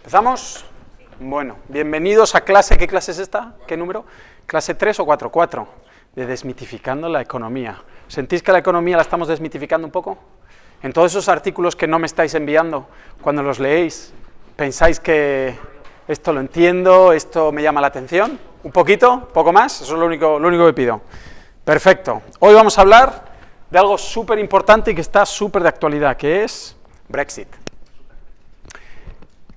¿Empezamos? Bueno, bienvenidos a clase. ¿Qué clase es esta? ¿Qué número? ¿Clase 3 o 4? 4, de Desmitificando la Economía. ¿Sentís que la economía la estamos desmitificando un poco? En todos esos artículos que no me estáis enviando, cuando los leéis, ¿pensáis que esto lo entiendo, esto me llama la atención? ¿Un poquito? ¿Poco más? Eso es lo único que pido. Perfecto. Hoy vamos a hablar de algo súper importante y que está súper de actualidad, que es Brexit.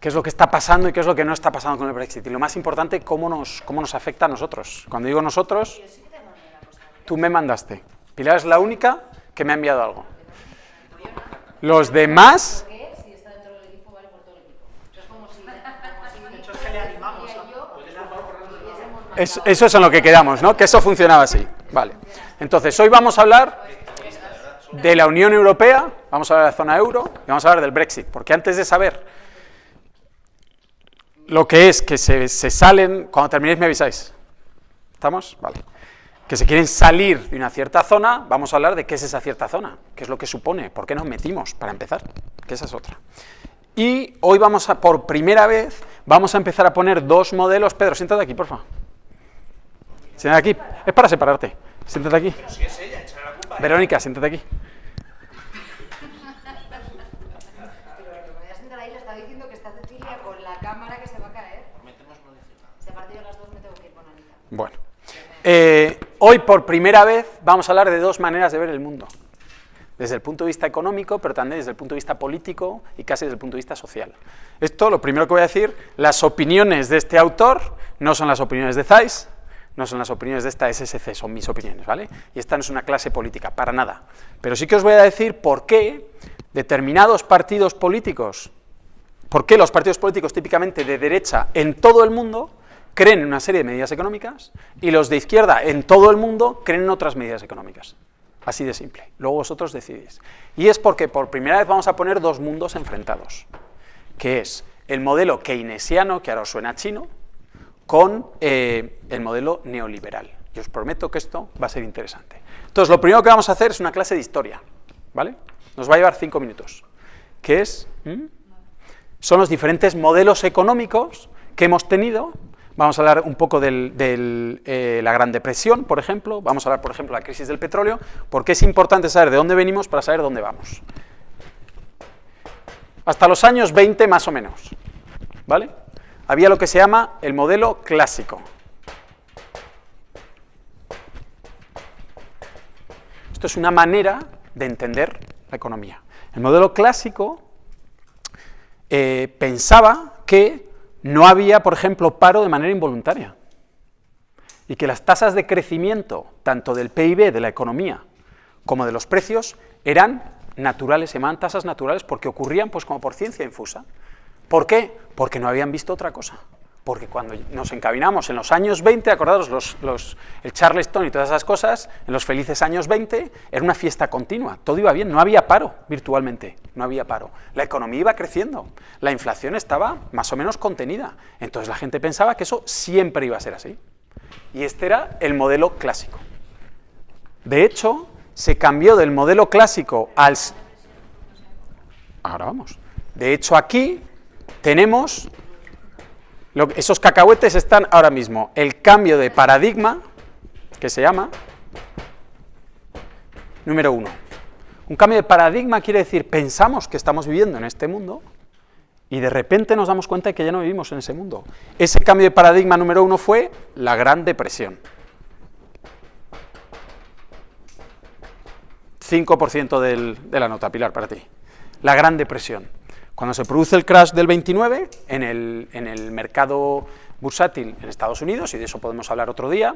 ¿Qué es lo que está pasando y qué es lo que no está pasando con el Brexit? Y lo más importante, cómo nos afecta a nosotros. Cuando digo nosotros, tú me mandaste. Pilar es la única que me ha enviado algo. Los demás... Eso es en lo que quedamos, ¿no? Que eso funcionaba así. Vale. Entonces, hoy vamos a hablar de la Unión Europea, vamos a hablar de la zona euro y vamos a hablar del Brexit. Porque antes de saber lo que es que se salen, cuando terminéis me avisáis. ¿Estamos? Vale. Que se quieren salir de una cierta zona, vamos a hablar de qué es esa cierta zona, qué es lo que supone, por qué nos metimos, para empezar, que esa es otra. Y hoy por primera vez, vamos a empezar a poner dos modelos. Pedro, siéntate aquí, por favor. Siéntate aquí, es para separarte. Siéntate aquí. Pero si es ella, echarle la culpa. Verónica, siéntate aquí. Bueno, hoy por primera vez vamos a hablar de dos maneras de ver el mundo. Desde el punto de vista económico, pero también desde el punto de vista político y casi desde el punto de vista social. Esto, lo primero que voy a decir, las opiniones de este autor no son las opiniones de Zeiss, no son las opiniones de esta SSC, son mis opiniones, ¿vale? Y esta no es una clase política, para nada. Pero sí que os voy a decir por qué determinados partidos políticos, por qué los partidos políticos típicamente de derecha en todo el mundo creen en una serie de medidas económicas y los de izquierda en todo el mundo creen en otras medidas económicas. Así de simple. Luego vosotros decidís. Y es porque por primera vez vamos a poner dos mundos enfrentados, que es el modelo keynesiano, que ahora os suena chino, con el modelo neoliberal. Y os prometo que esto va a ser interesante. Entonces, lo primero que vamos a hacer es una clase de historia, ¿vale? Nos va a llevar 5 minutos, que son los diferentes modelos económicos que hemos tenido. Vamos a hablar un poco de la Gran Depresión, por ejemplo. Vamos a hablar, por ejemplo, de la crisis del petróleo, porque es importante saber de dónde venimos para saber dónde vamos. Hasta los años 20, más o menos, ¿vale? Había lo que se llama el modelo clásico. Esto es una manera de entender la economía. El modelo clásico pensaba que no había, por ejemplo, paro de manera involuntaria y que las tasas de crecimiento, tanto del PIB, de la economía, como de los precios, eran naturales, se llamaban tasas naturales porque ocurrían pues como por ciencia infusa. ¿Por qué? Porque no habían visto otra cosa. Porque cuando nos encaminamos en los años 20, acordaros, el Charleston y todas esas cosas, en los felices años 20, era una fiesta continua, todo iba bien, no había paro virtualmente, no había paro. La economía iba creciendo, la inflación estaba más o menos contenida, entonces la gente pensaba que eso siempre iba a ser así. Y este era el modelo clásico. De hecho, se cambió del modelo clásico al... Ahora vamos. De hecho, aquí tenemos... Esos cacahuetes están ahora mismo, el cambio de paradigma, que se llama, número 1. Un cambio de paradigma quiere decir, pensamos que estamos viviendo en este mundo y de repente nos damos cuenta de que ya no vivimos en ese mundo. Ese cambio de paradigma número 1 fue la Gran Depresión. 5% de la nota, Pilar, para ti. La Gran Depresión. Cuando se produce el crash del 29 en el mercado bursátil en Estados Unidos, y de eso podemos hablar otro día,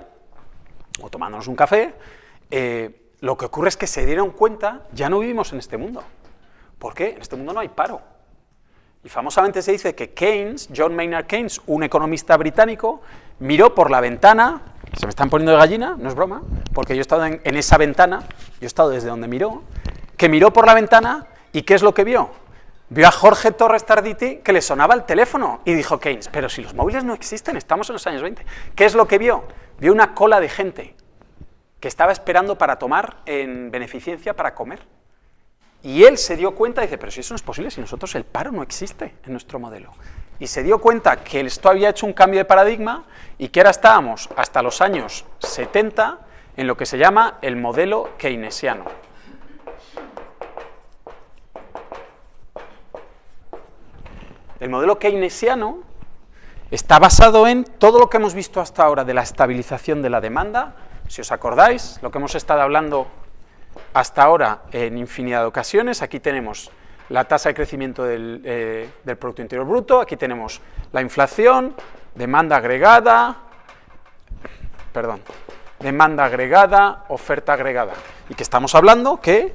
o tomándonos un café, lo que ocurre es que se dieron cuenta, ya no vivimos en este mundo. ¿Por qué? En este mundo no hay paro. Y famosamente se dice que Keynes, John Maynard Keynes, un economista británico, miró por la ventana, se me están poniendo de gallina, no es broma, porque yo he estado en esa ventana, yo he estado desde donde miró, que miró por la ventana y ¿qué es lo que vio? Vio a Jorge Torres Tarditi que le sonaba el teléfono y dijo Keynes, pero si los móviles no existen, estamos en los años 20. ¿Qué es lo que vio? Vio una cola de gente que estaba esperando para tomar en beneficencia para comer. Y él se dio cuenta, dice, pero si eso no es posible, si nosotros el paro no existe en nuestro modelo. Y se dio cuenta que esto había hecho un cambio de paradigma y que ahora estábamos hasta los años 70 en lo que se llama el modelo keynesiano. El modelo keynesiano está basado en todo lo que hemos visto hasta ahora de la estabilización de la demanda. Si os acordáis, lo que hemos estado hablando hasta ahora en infinidad de ocasiones, aquí tenemos la tasa de crecimiento del Producto Interior Bruto, aquí tenemos la inflación, demanda agregada, oferta agregada, y que estamos hablando que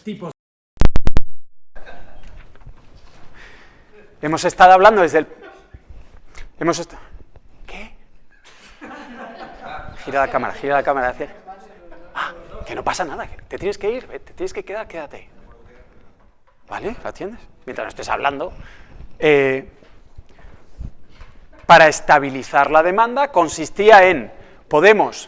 tipos. Hemos estado hablando desde el... ¿Qué? Gira la cámara. Que no pasa nada, te tienes que ir, te tienes que quedar, quédate. ¿Vale? ¿La atiendes? Mientras no estés hablando. Para estabilizar la demanda consistía en,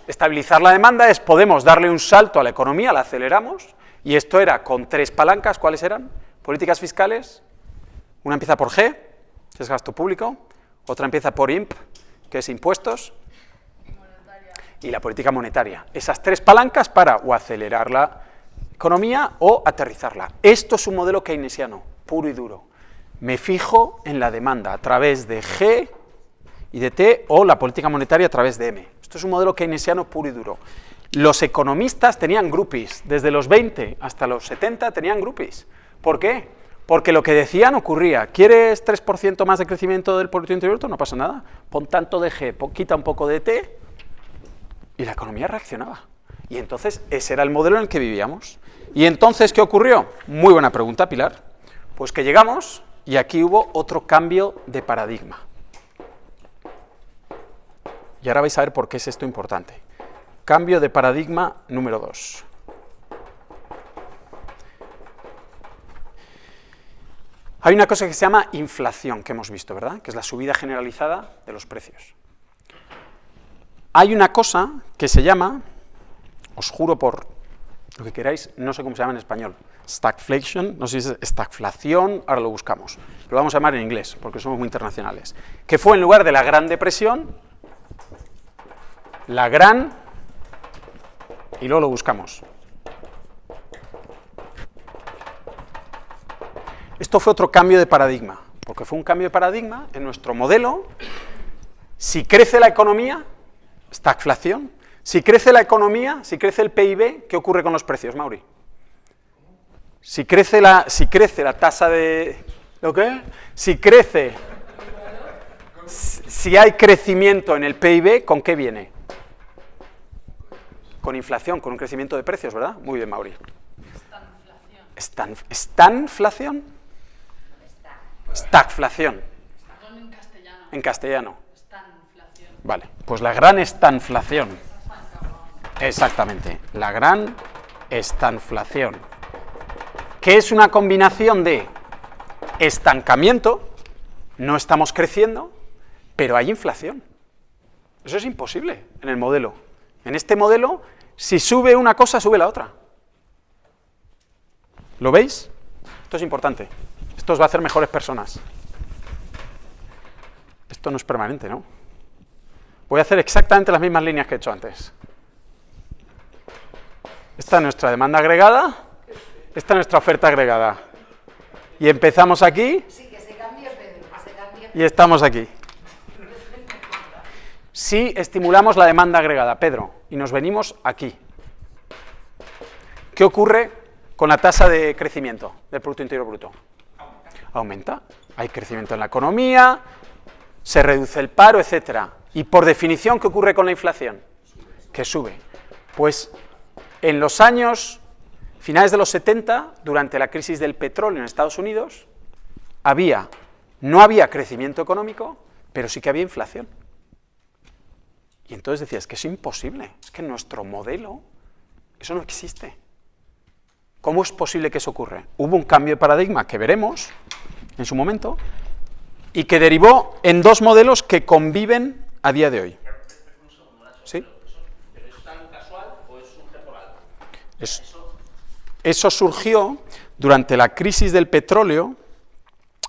estabilizar la demanda podemos darle un salto a la economía, la aceleramos, y esto era con 3 palancas. ¿Cuáles eran? Políticas fiscales. Una empieza por G, que es gasto público, otra empieza por IMP, que es impuestos, y la política monetaria. Esas 3 palancas para o acelerar la economía o aterrizarla. Esto es un modelo keynesiano, puro y duro. Me fijo en la demanda a través de G y de T, o la política monetaria a través de M. Esto es un modelo keynesiano puro y duro. Los economistas tenían groupies, desde los 20 hasta los 70 tenían groupies. ¿Por qué? Porque lo que decían ocurría. ¿Quieres 3% más de crecimiento del Producto Interior Bruto? No pasa nada. Pon tanto de G, quita un poco de T, y la economía reaccionaba. Y entonces ese era el modelo en el que vivíamos. ¿Y entonces qué ocurrió? Muy buena pregunta, Pilar. Pues que llegamos y aquí hubo otro cambio de paradigma. Y ahora vais a ver por qué es esto importante. Cambio de paradigma número 2. Hay una cosa que se llama inflación, que hemos visto, ¿verdad? Que es la subida generalizada de los precios. Hay una cosa que se llama, os juro por lo que queráis, no sé cómo se llama en español, stagflation, no sé si es estagflación, ahora lo buscamos, lo vamos a llamar en inglés, porque somos muy internacionales, que fue en lugar de la Gran Depresión, la Gran, y luego lo buscamos. Esto fue otro cambio de paradigma, porque fue un cambio de paradigma en nuestro modelo. Si crece la economía, estagflación. Si crece la economía, si crece el PIB, ¿qué ocurre con los precios, Mauri? Si crece la tasa de... ¿Lo qué? Si hay crecimiento en el PIB, ¿con qué viene? Con inflación, con un crecimiento de precios, ¿verdad? Muy bien, Mauri. ¿Estanflación? Stagflación. En castellano. Vale, pues la gran estanflación. Exactamente, la gran estanflación. Que es una combinación de estancamiento, no estamos creciendo, pero hay inflación. Eso es imposible en el modelo. En este modelo, si sube una cosa, sube la otra. ¿Lo veis? Esto es importante. Esto os va a hacer mejores personas. Esto no es permanente, ¿no? Voy a hacer exactamente las mismas líneas que he hecho antes. Esta es nuestra demanda agregada, esta es nuestra oferta agregada. Y empezamos aquí, sí, que se cambie, Pedro, que se cambie. Y estamos aquí. Si estimulamos la demanda agregada, Pedro, y nos venimos aquí, ¿qué ocurre con la tasa de crecimiento del Producto Interior Bruto? Aumenta. Hay crecimiento en la economía, se reduce el paro, etcétera. Y por definición, ¿qué ocurre con la inflación? Que sube. Pues en los años finales de los 70, durante la crisis del petróleo en Estados Unidos, no había crecimiento económico, pero sí que había inflación. Y entonces decías, que es imposible, es que en nuestro modelo eso no existe. ¿Cómo es posible que eso ocurra? Hubo un cambio de paradigma que veremos en su momento y que derivó en 2 modelos que conviven a día de hoy. Un segundo, Nacho. ¿Sí? ¿Pero es tan casual o es un temporal? Eso surgió durante la crisis del petróleo,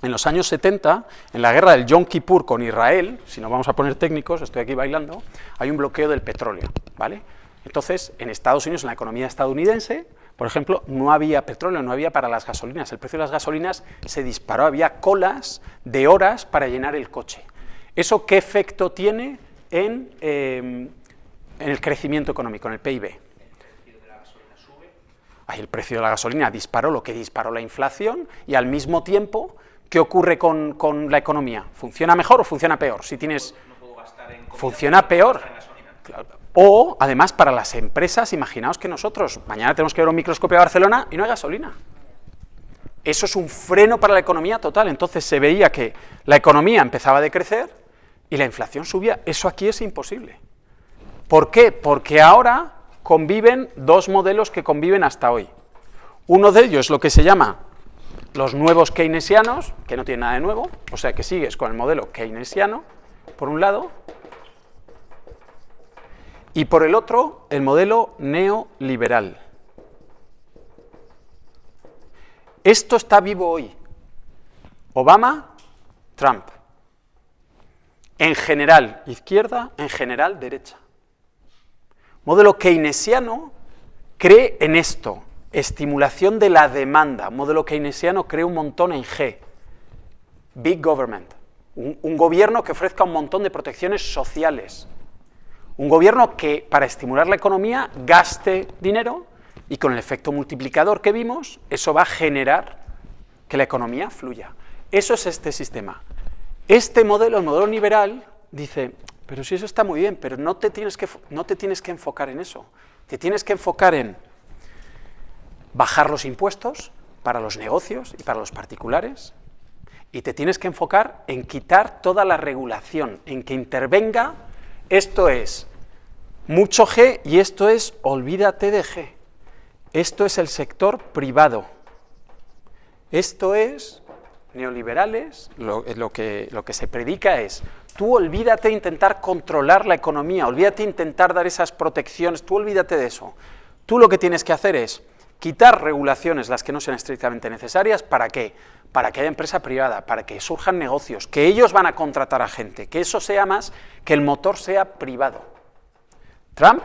en los años 70, en la guerra del Yom Kippur con Israel, si nos vamos a poner técnicos, estoy aquí bailando, hay un bloqueo del petróleo, ¿vale? Entonces, en Estados Unidos, en la economía estadounidense, por ejemplo, no había petróleo, no había para las gasolinas, el precio de las gasolinas se disparó, había colas de horas para llenar el coche. ¿Eso qué efecto tiene en el crecimiento económico, en el PIB? El precio de la gasolina disparó, lo que disparó la inflación, y al mismo tiempo, ¿qué ocurre con la economía? ¿Funciona mejor o funciona peor? Si tienes... No puedo gastar en comida, funciona peor. en gasolina. Claro. O, además, para las empresas, imaginaos que nosotros, mañana tenemos que ver un microscopio a Barcelona y no hay gasolina. Eso es un freno para la economía total. Entonces se veía que la economía empezaba a decrecer y la inflación subía. Eso aquí es imposible. ¿Por qué? Porque ahora conviven dos modelos que conviven hasta hoy. Uno de ellos es lo que se llama los nuevos keynesianos, que no tiene nada de nuevo, o sea que sigues con el modelo keynesiano, por un lado, y por el otro, el modelo neoliberal. Esto está vivo hoy. Obama, Trump. En general izquierda, en general derecha. Modelo keynesiano cree en esto, estimulación de la demanda. Modelo keynesiano cree un montón en G, Big Government, un gobierno que ofrezca un montón de protecciones sociales, un gobierno que para estimular la economía gaste dinero y con el efecto multiplicador que vimos, eso va a generar que la economía fluya. Eso es este sistema. Este modelo, el modelo liberal, dice... Pero si eso está muy bien, pero no te tienes que enfocar en eso. Te tienes que enfocar en bajar los impuestos para los negocios y para los particulares, y te tienes que enfocar en quitar toda la regulación, en que intervenga, esto es mucho G y esto es olvídate de G. Esto es el sector privado. Esto es neoliberales, lo que se predica es, tú olvídate de intentar controlar la economía, olvídate de intentar dar esas protecciones, tú olvídate de eso. Tú lo que tienes que hacer es quitar regulaciones, las que no sean estrictamente necesarias, ¿para qué? Para que haya empresa privada, para que surjan negocios, que ellos van a contratar a gente, que eso sea más, que el motor sea privado. Trump,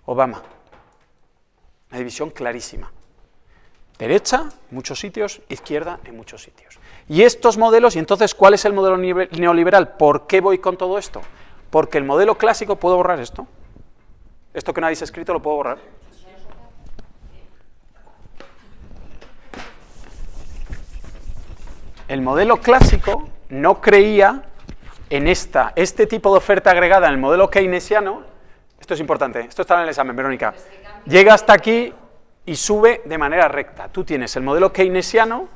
Obama. Una división clarísima. Derecha, en muchos sitios, izquierda, en muchos sitios. Y estos modelos, y entonces, ¿cuál es el modelo neoliberal? ¿Por qué voy con todo esto? Porque el modelo clásico, ¿puedo borrar esto? Esto que no habéis escrito, ¿lo puedo borrar? El modelo clásico no creía en este tipo de oferta agregada en el modelo keynesiano. Esto es importante, esto está en el examen, Verónica. Llega hasta aquí y sube de manera recta. Tú tienes el modelo keynesiano,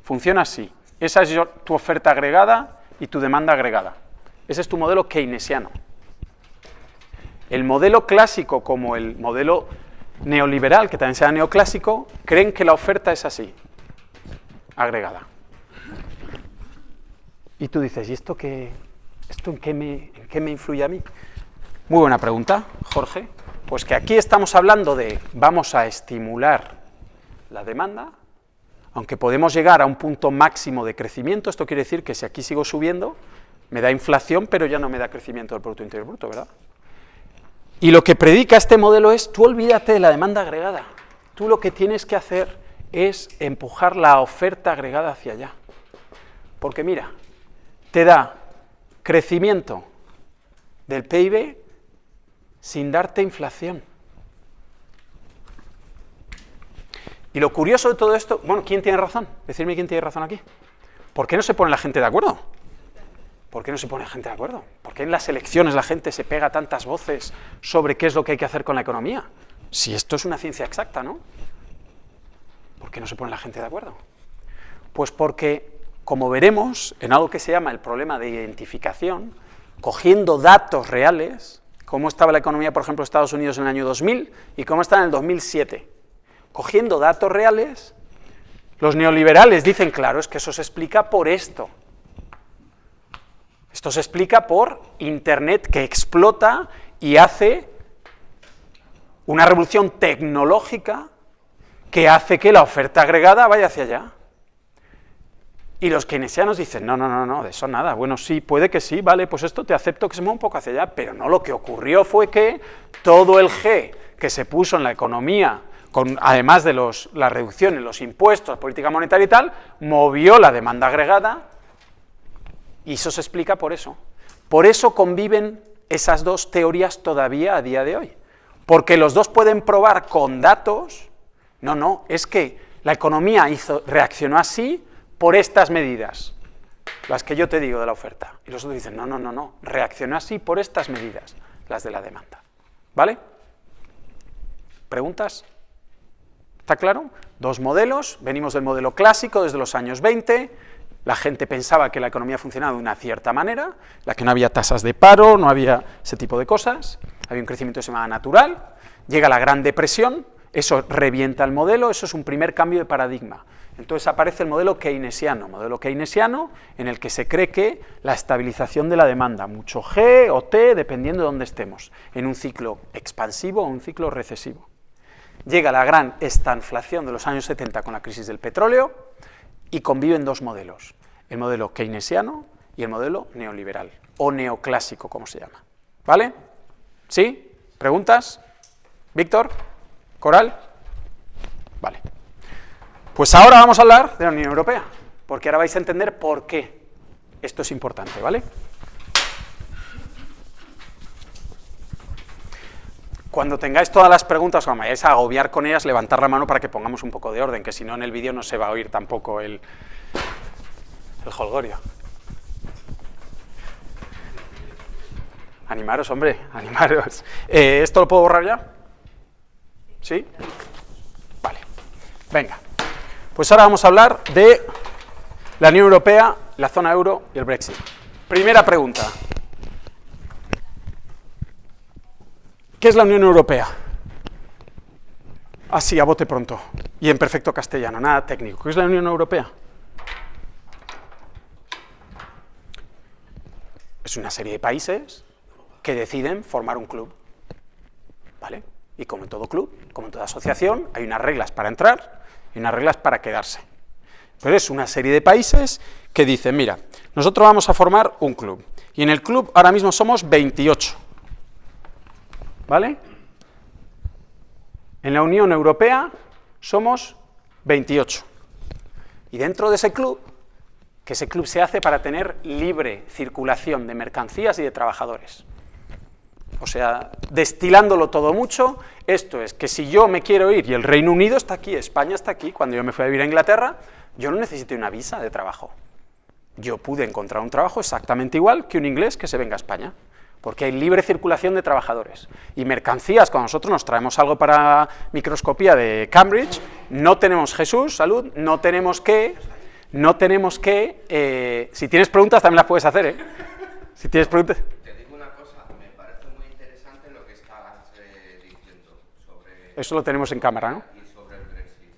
funciona así. Esa es tu oferta agregada y tu demanda agregada. Ese es tu modelo keynesiano. El modelo clásico, como el modelo neoliberal, que también sea neoclásico, creen que la oferta es así, agregada. Y tú dices, ¿y esto en qué me influye a mí? Muy buena pregunta, Jorge. Pues que aquí estamos hablando de, vamos a estimular la demanda, aunque podemos llegar a un punto máximo de crecimiento. Esto quiere decir que si aquí sigo subiendo, me da inflación, pero ya no me da crecimiento del Producto Interior Bruto, ¿verdad? Y lo que predica este modelo es, tú olvídate de la demanda agregada. Tú lo que tienes que hacer es empujar la oferta agregada hacia allá. Porque mira, te da crecimiento del PIB sin darte inflación. Y lo curioso de todo esto, bueno, ¿quién tiene razón? Decidme quién tiene razón aquí. ¿Por qué no se pone la gente de acuerdo? ¿Por qué no se pone la gente de acuerdo? ¿Por qué en las elecciones la gente se pega tantas voces sobre qué es lo que hay que hacer con la economía? Si esto es una ciencia exacta, ¿no? ¿Por qué no se pone la gente de acuerdo? Pues porque, como veremos, en algo que se llama el problema de identificación, cogiendo datos reales, cómo estaba la economía, por ejemplo, de Estados Unidos en el año 2000 y cómo está en el 2007, cogiendo datos reales, los neoliberales dicen, claro, es que eso se explica por esto. Esto se explica por Internet que explota y hace una revolución tecnológica que hace que la oferta agregada vaya hacia allá. Y los keynesianos dicen, no, de eso nada, bueno, sí, puede que sí, vale, pues esto te acepto que se mueva un poco hacia allá, pero no, lo que ocurrió fue que todo el G que se puso en la economía, además de la reducción en los impuestos, política monetaria y tal, movió la demanda agregada, y eso se explica por eso. Por eso conviven esas dos teorías todavía a día de hoy, porque los dos pueden probar con datos, no, es que la economía reaccionó así, por estas medidas, las que yo te digo de la oferta. Y los otros dicen, no, reaccionó así por estas medidas, las de la demanda. ¿Vale? ¿Preguntas? ¿Está claro? Dos modelos, venimos del modelo clásico desde los años 20, la gente pensaba que la economía funcionaba de una cierta manera, la que no había tasas de paro, no había ese tipo de cosas, había un crecimiento que se llamaba natural, llega la Gran Depresión, eso revienta el modelo, eso es un primer cambio de paradigma. Entonces aparece el modelo keynesiano en el que se cree que la estabilización de la demanda, mucho G o T, dependiendo de dónde estemos, en un ciclo expansivo o un ciclo recesivo. Llega la gran estanflación de los años 70 con la crisis del petróleo y conviven dos modelos, el modelo keynesiano y el modelo neoliberal, o neoclásico, como se llama. ¿Vale? ¿Sí? ¿Preguntas? ¿Víctor? ¿Coral? Vale. Pues ahora vamos a hablar de la Unión Europea, porque ahora vais a entender por qué esto es importante, ¿vale? Cuando tengáis todas las preguntas, cuando vayáis a agobiar con ellas, levantar la mano para que pongamos un poco de orden, que si no en el vídeo no se va a oír tampoco el jolgorio. Animaros, hombre, animaros. ¿Esto lo puedo borrar ya? ¿Sí? Vale, venga. Pues ahora vamos a hablar de la Unión Europea, la zona euro y el Brexit. Primera pregunta. ¿Qué es la Unión Europea? Así, a bote pronto, y en perfecto castellano, nada técnico. ¿Qué es la Unión Europea? Es una serie de países que deciden formar un club, ¿vale? Y como en todo club, como en toda asociación, hay unas reglas para entrar y unas reglas para quedarse. Pero es una serie de países que dicen, mira, nosotros vamos a formar un club, y en el club ahora mismo somos 28, ¿vale? En la Unión Europea somos 28, y dentro de ese club, que ese club se hace para tener libre circulación de mercancías y de trabajadores. O sea, destilándolo todo mucho, esto es que si yo me quiero ir y el Reino Unido está aquí, España está aquí, cuando yo me fui a vivir a Inglaterra, yo no necesité una visa de trabajo. Yo pude encontrar un trabajo exactamente igual que un inglés que se venga a España, porque hay libre circulación de trabajadores. Y mercancías, cuando nosotros nos traemos algo para microscopía de Cambridge, no tenemos, Jesús, salud, no tenemos que, si tienes preguntas también las puedes hacer, ¿eh? Si tienes preguntas... Eso lo tenemos en cámara, ¿no? Y sobre el Brexit.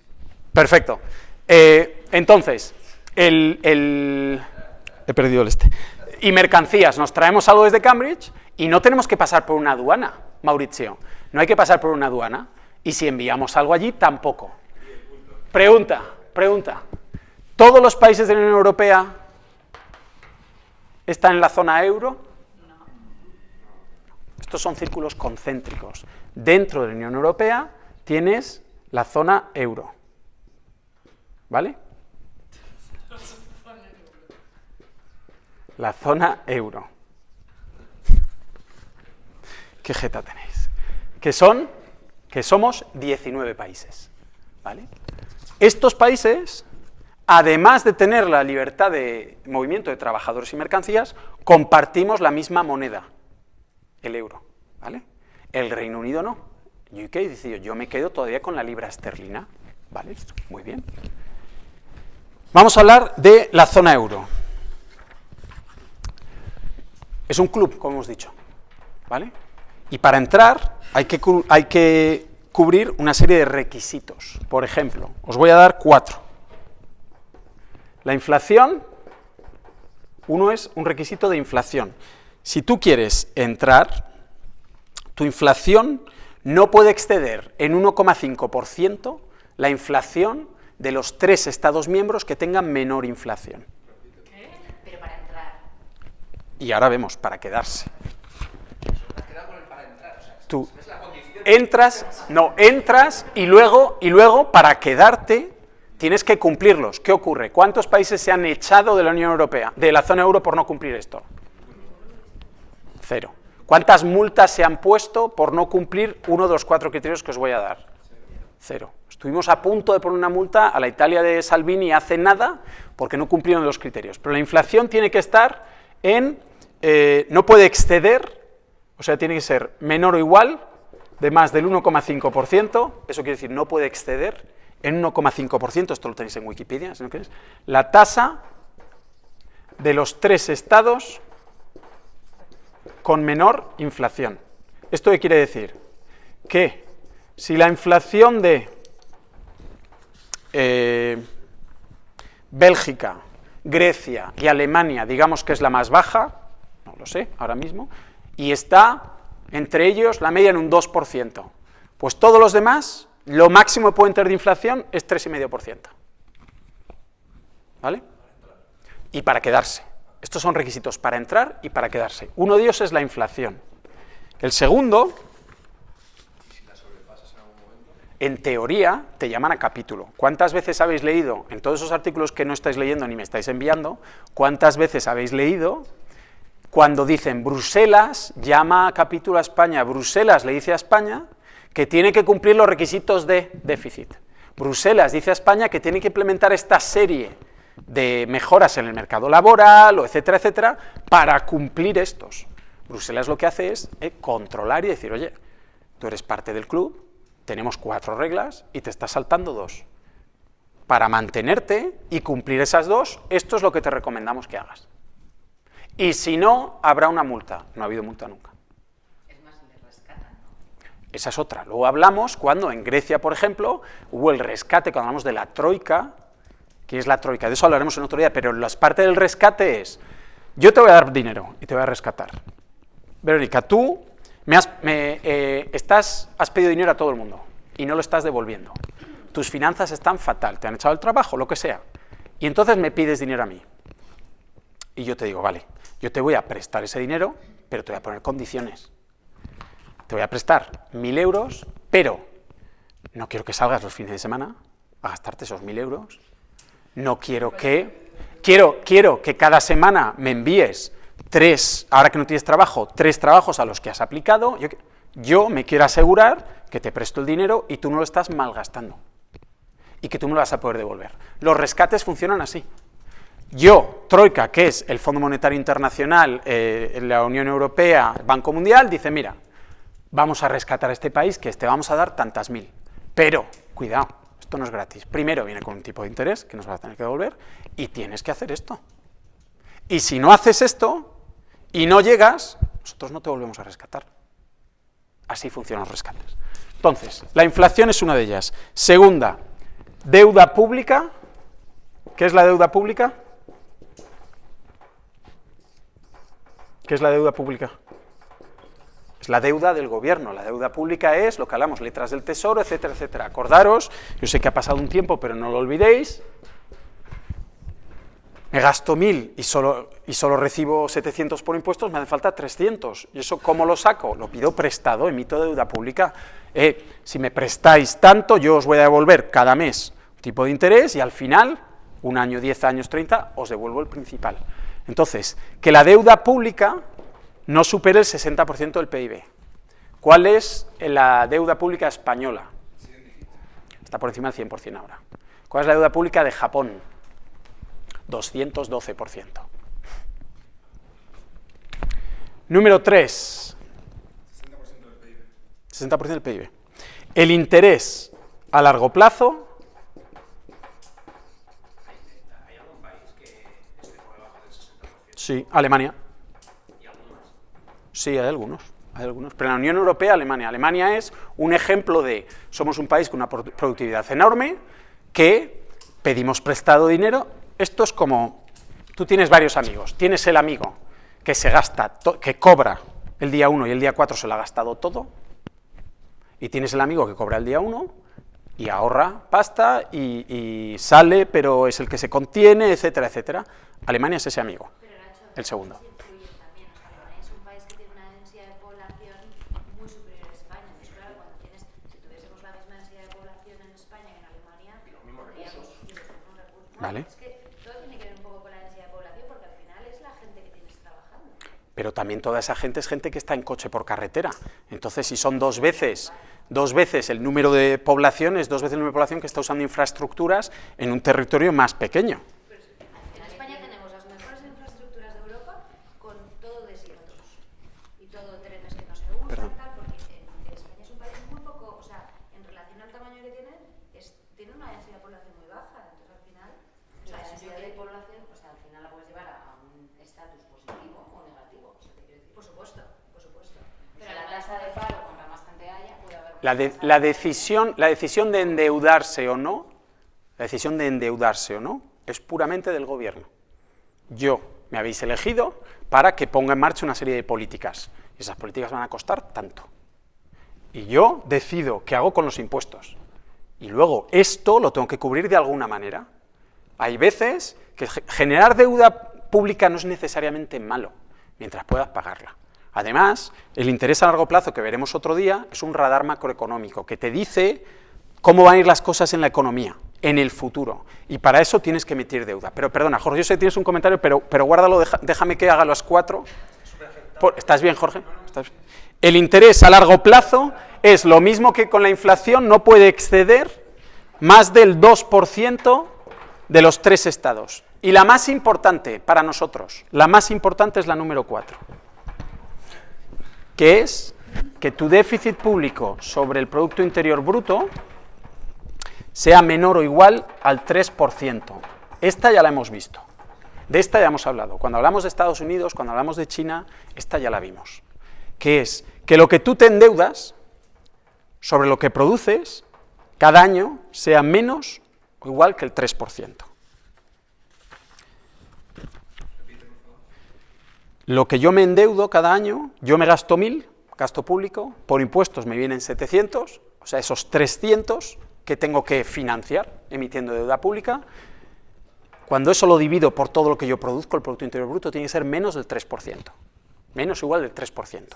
Perfecto. Entonces, he perdido el y mercancías, nos traemos algo desde Cambridge y no tenemos que pasar por una aduana, Mauricio. No hay que pasar por una aduana. Y si enviamos algo allí, tampoco. Pregunta. ¿Todos los países de la Unión Europea están en la zona euro? No. Estos son círculos concéntricos. Dentro de la Unión Europea tienes la zona euro, ¿vale? La zona euro. ¿Qué jeta tenéis? Que somos 19 países, ¿vale? Estos países, además de tener la libertad de movimiento de trabajadores y mercancías, compartimos la misma moneda, el euro, ¿vale? El Reino Unido no. UK dice, yo me quedo todavía con la libra esterlina. Vale, muy bien. Vamos a hablar de la zona euro. Es un club, como hemos dicho, ¿vale? Y para entrar hay que cubrir una serie de requisitos. Por ejemplo, os voy a dar 4. La inflación Uno es un requisito de inflación. Si tú quieres entrar, tu inflación no puede exceder en 1,5% la inflación de los 3 Estados miembros que tengan menor inflación. Pero para entrar. Y ahora vemos, para quedarse. Ha quedado con el para entrar. O sea, Tú es la condición. entras y luego para quedarte tienes que cumplirlos. ¿Qué ocurre? ¿Cuántos países se han echado de la Unión Europea, de la zona euro, por no cumplir esto? 0. ¿Cuántas multas se han puesto por no cumplir uno de los 4 criterios que os voy a dar? 0. Estuvimos a punto de poner una multa a la Italia de Salvini hace nada porque no cumplieron los criterios. Pero la inflación tiene que estar en, no puede exceder, o sea, tiene que ser menor o igual de más del 1,5%, eso quiere decir no puede exceder en 1,5%, esto lo tenéis en Wikipedia, si no queréis, la tasa de los 3 estados con menor inflación. ¿Esto qué quiere decir? Que si la inflación de Bélgica, Grecia y Alemania, digamos que es la más baja, no lo sé ahora mismo, y está entre ellos la media en un 2%, pues todos los demás, lo máximo que pueden tener de inflación es 3,5%. ¿Vale? Y para quedarse. Estos son requisitos para entrar y para quedarse. Uno de ellos es la inflación. El segundo, en teoría, te llaman a capítulo. ¿Cuántas veces habéis leído, en todos esos artículos que no estáis leyendo ni me estáis enviando, cuántas veces habéis leído cuando dicen Bruselas llama a capítulo a España, Bruselas le dice a España que tiene que cumplir los requisitos de déficit. Bruselas dice a España que tiene que implementar esta serie de mejoras en el mercado laboral, o etcétera, etcétera, para cumplir estos. Bruselas lo que hace es controlar y decir, oye, tú eres parte del club, tenemos 4 reglas y te estás saltando 2. Para mantenerte y cumplir esas 2, esto es lo que te recomendamos que hagas. Y si no, habrá una multa. No ha habido multa nunca. Es más, le rescatan, ¿no? Esa es otra. Luego hablamos cuando en Grecia, por ejemplo, hubo el rescate, cuando hablamos de la troika. ¿Qué es la troika? De eso hablaremos en otro día, pero la parte del rescate es, yo te voy a dar dinero y te voy a rescatar. Verónica, tú has pedido dinero a todo el mundo y no lo estás devolviendo. Tus finanzas están fatal, te han echado el trabajo, lo que sea. Y entonces me pides dinero a mí. Y yo te digo, vale, yo te voy a prestar ese dinero, pero te voy a poner condiciones. Te voy a prestar 1.000 euros, pero no quiero que salgas los fines de semana a gastarte esos 1.000 euros. No quiero que... Quiero que cada semana me envíes 3, ahora que no tienes trabajo, 3 trabajos a los que has aplicado. Yo me quiero asegurar que te presto el dinero y tú no lo estás malgastando. Y que tú me lo vas a poder devolver. Los rescates funcionan así. Yo, Troika, que es el Fondo Monetario Internacional, la Unión Europea, el Banco Mundial, dice, mira, vamos a rescatar a este país, que te vamos a dar tantas 1.000. Pero, cuidado, esto no es gratis. Primero viene con un tipo de interés que nos vas a tener que devolver y tienes que hacer esto. Y si no haces esto y no llegas, nosotros no te volvemos a rescatar. Así funcionan los rescates. Entonces, la inflación es una de ellas. Segunda, deuda pública. ¿Qué es la deuda pública? ¿Qué es la deuda pública? Es la deuda del gobierno. La deuda pública es lo que hablamos, letras del tesoro, etcétera, etcétera. Acordaros, yo sé que ha pasado un tiempo, pero no lo olvidéis. Me gasto 1.000 y solo recibo 700 por impuestos, me hace falta 300. ¿Y eso cómo lo saco? Lo pido prestado, emito deuda pública. Si me prestáis tanto, yo os voy a devolver cada mes un tipo de interés y al final, 1 año, 10 años, 30, os devuelvo el principal. Entonces, que la deuda pública no supere el 60% del PIB. ¿Cuál es la deuda pública española? Está por encima del 100% ahora. ¿Cuál es la deuda pública de Japón? 212%. Número 3. 60% del PIB. El interés a largo plazo. ¿Hay algún país que esté por debajo del 60%? Sí, Alemania. ¿Y alguno más? Sí, hay algunos. Pero en la Unión Europea, Alemania es un ejemplo de, somos un país con una productividad enorme, que pedimos prestado dinero. Esto es como Tú tienes varios amigos, tienes el amigo que se gasta, que cobra el día 1 y el día 4 se lo ha gastado todo, y tienes el amigo que cobra el día 1 y ahorra pasta y sale, pero es el que se contiene, etcétera, etcétera. Alemania es ese amigo, el segundo. También, o sea, Alemania es un país que tiene una densidad de población muy superior a España. Entonces, claro, si tuviésemos la misma densidad de población en España que en Alemania, tendríamos los mismos recursos. Vale. Es que todo tiene que ver un poco con la densidad de población, porque al final es la gente que tienes trabajando. Pero también toda esa gente es gente que está en coche por carretera. Entonces, si son dos veces el número de población, es 2 veces el número de población que está usando infraestructuras en un territorio más pequeño. En España tenemos las mejores infraestructuras de Europa con todo desiertos y todo trenes que no se usan, tal, porque España es un país muy poco, o sea, en relación al tamaño que tiene una densidad de población muy baja, entonces al final, o sea, La densidad de población, o sea, al final la puedes llevar a un estatus positivo o negativo, o sea, te quiero decir. por supuesto. Pero la tasa de paro, cuanta más gente haya, puede haber... La decisión de endeudarse o no, es puramente del gobierno. Me habéis elegido para que ponga en marcha una serie de políticas, y esas políticas van a costar tanto. Y yo decido qué hago con los impuestos. Y luego esto lo tengo que cubrir de alguna manera. Hay veces que generar deuda pública no es necesariamente malo, mientras puedas pagarla. Además, el interés a largo plazo, que veremos otro día, es un radar macroeconómico que te dice cómo van a ir las cosas en la economía, en el futuro. Y para eso tienes que emitir deuda. Pero perdona, Jorge, yo sé que tienes un comentario, pero guárdalo, déjame que haga los 4. ¿Estás bien, Jorge? ¿Estás bien? El interés a largo plazo es lo mismo que con la inflación, no puede exceder más del 2% de los 3 estados. Y la más importante para nosotros, la más importante es la número 4. Que es que tu déficit público sobre el Producto Interior Bruto sea menor o igual al 3%. Esta ya la hemos visto, de esta ya hemos hablado. Cuando hablamos de Estados Unidos, cuando hablamos de China, esta ya la vimos. Que es que lo que tú te endeudas sobre lo que produces cada año sea menos o igual que el 3%. Lo que yo me endeudo cada año, yo me gasto 1.000, gasto público, por impuestos me vienen 700, o sea, esos 300 que tengo que financiar emitiendo deuda pública, cuando eso lo divido por todo lo que yo produzco, el Producto Interior Bruto tiene que ser menos del 3%, menos o igual del 3%.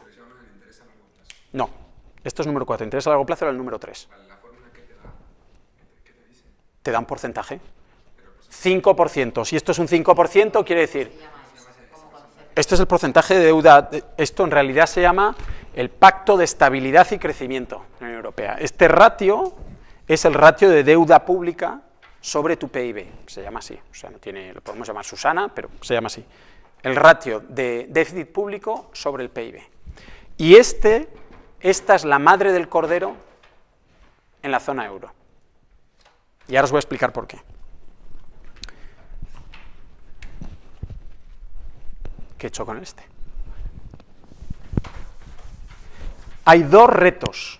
No, esto es número 4, interés a largo plazo era el número 3. ¿La fórmula que te da? ¿Qué te dice? Te da un porcentaje, 5%, si esto es un 5%, quiere decir... Esto es el porcentaje de deuda, esto en realidad se llama el Pacto de Estabilidad y Crecimiento de la Unión Europea. Este ratio es el ratio de deuda pública sobre tu PIB, se llama así, o sea, no tiene, lo podemos llamar Susana, pero se llama así. El ratio de déficit público sobre el PIB. Y esta es la madre del cordero en la zona euro. Y ahora os voy a explicar por qué. ¿Qué he hecho con este? Hay 2 retos,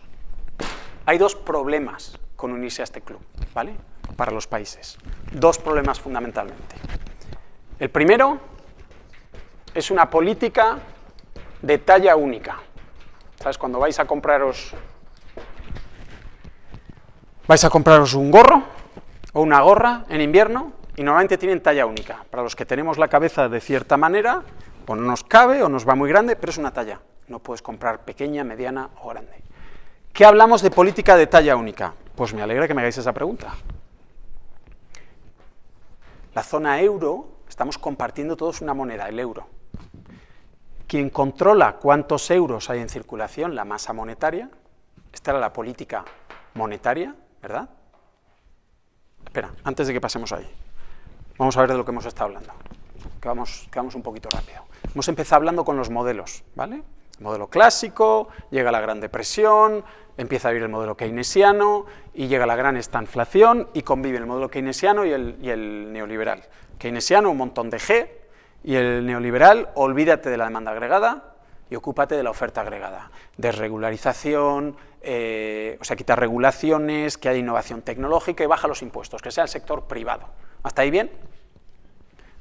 hay 2 problemas con unirse a este club, ¿vale? Para los países. 2 problemas fundamentalmente. El primero es una política de talla única. ¿Sabes? Cuando vais a compraros un gorro o una gorra en invierno y normalmente tienen talla única. Para los que tenemos la cabeza de cierta manera, o no nos cabe o nos va muy grande, pero es una talla. No puedes comprar pequeña, mediana o grande. ¿Qué hablamos de política de talla única? Pues me alegra que me hagáis esa pregunta. La zona euro, estamos compartiendo todos una moneda, el euro. Quien controla cuántos euros hay en circulación, la masa monetaria, esta era la política monetaria, ¿verdad? Espera, antes de que pasemos ahí, vamos a ver de lo que hemos estado hablando, que vamos un poquito rápido. Hemos empezado hablando con los modelos, ¿vale? El modelo clásico, llega la Gran Depresión, empieza a vivir el modelo keynesiano y llega la gran estanflación y convive el modelo keynesiano y el neoliberal. Keynesiano, un montón de G, y el neoliberal, olvídate de la demanda agregada y ocúpate de la oferta agregada. Desregularización, o sea, quita regulaciones, que haya innovación tecnológica y baja los impuestos, que sea el sector privado. ¿Hasta ahí bien?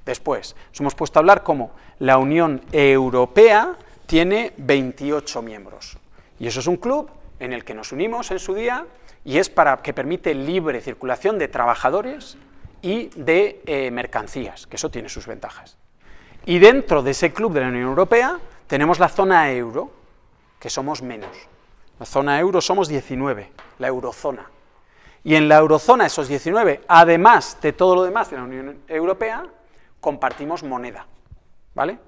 Después, nos hemos puesto a hablar cómo la Unión Europea tiene 28 miembros. Y eso es un club en el que nos unimos en su día y es para que permite libre circulación de trabajadores y de mercancías, que eso tiene sus ventajas. Y dentro de ese club de la Unión Europea tenemos la zona euro, que somos menos. La zona euro somos 19, la eurozona. Y en la eurozona, esos 19, además de todo lo demás de la Unión Europea, compartimos moneda, ¿vale?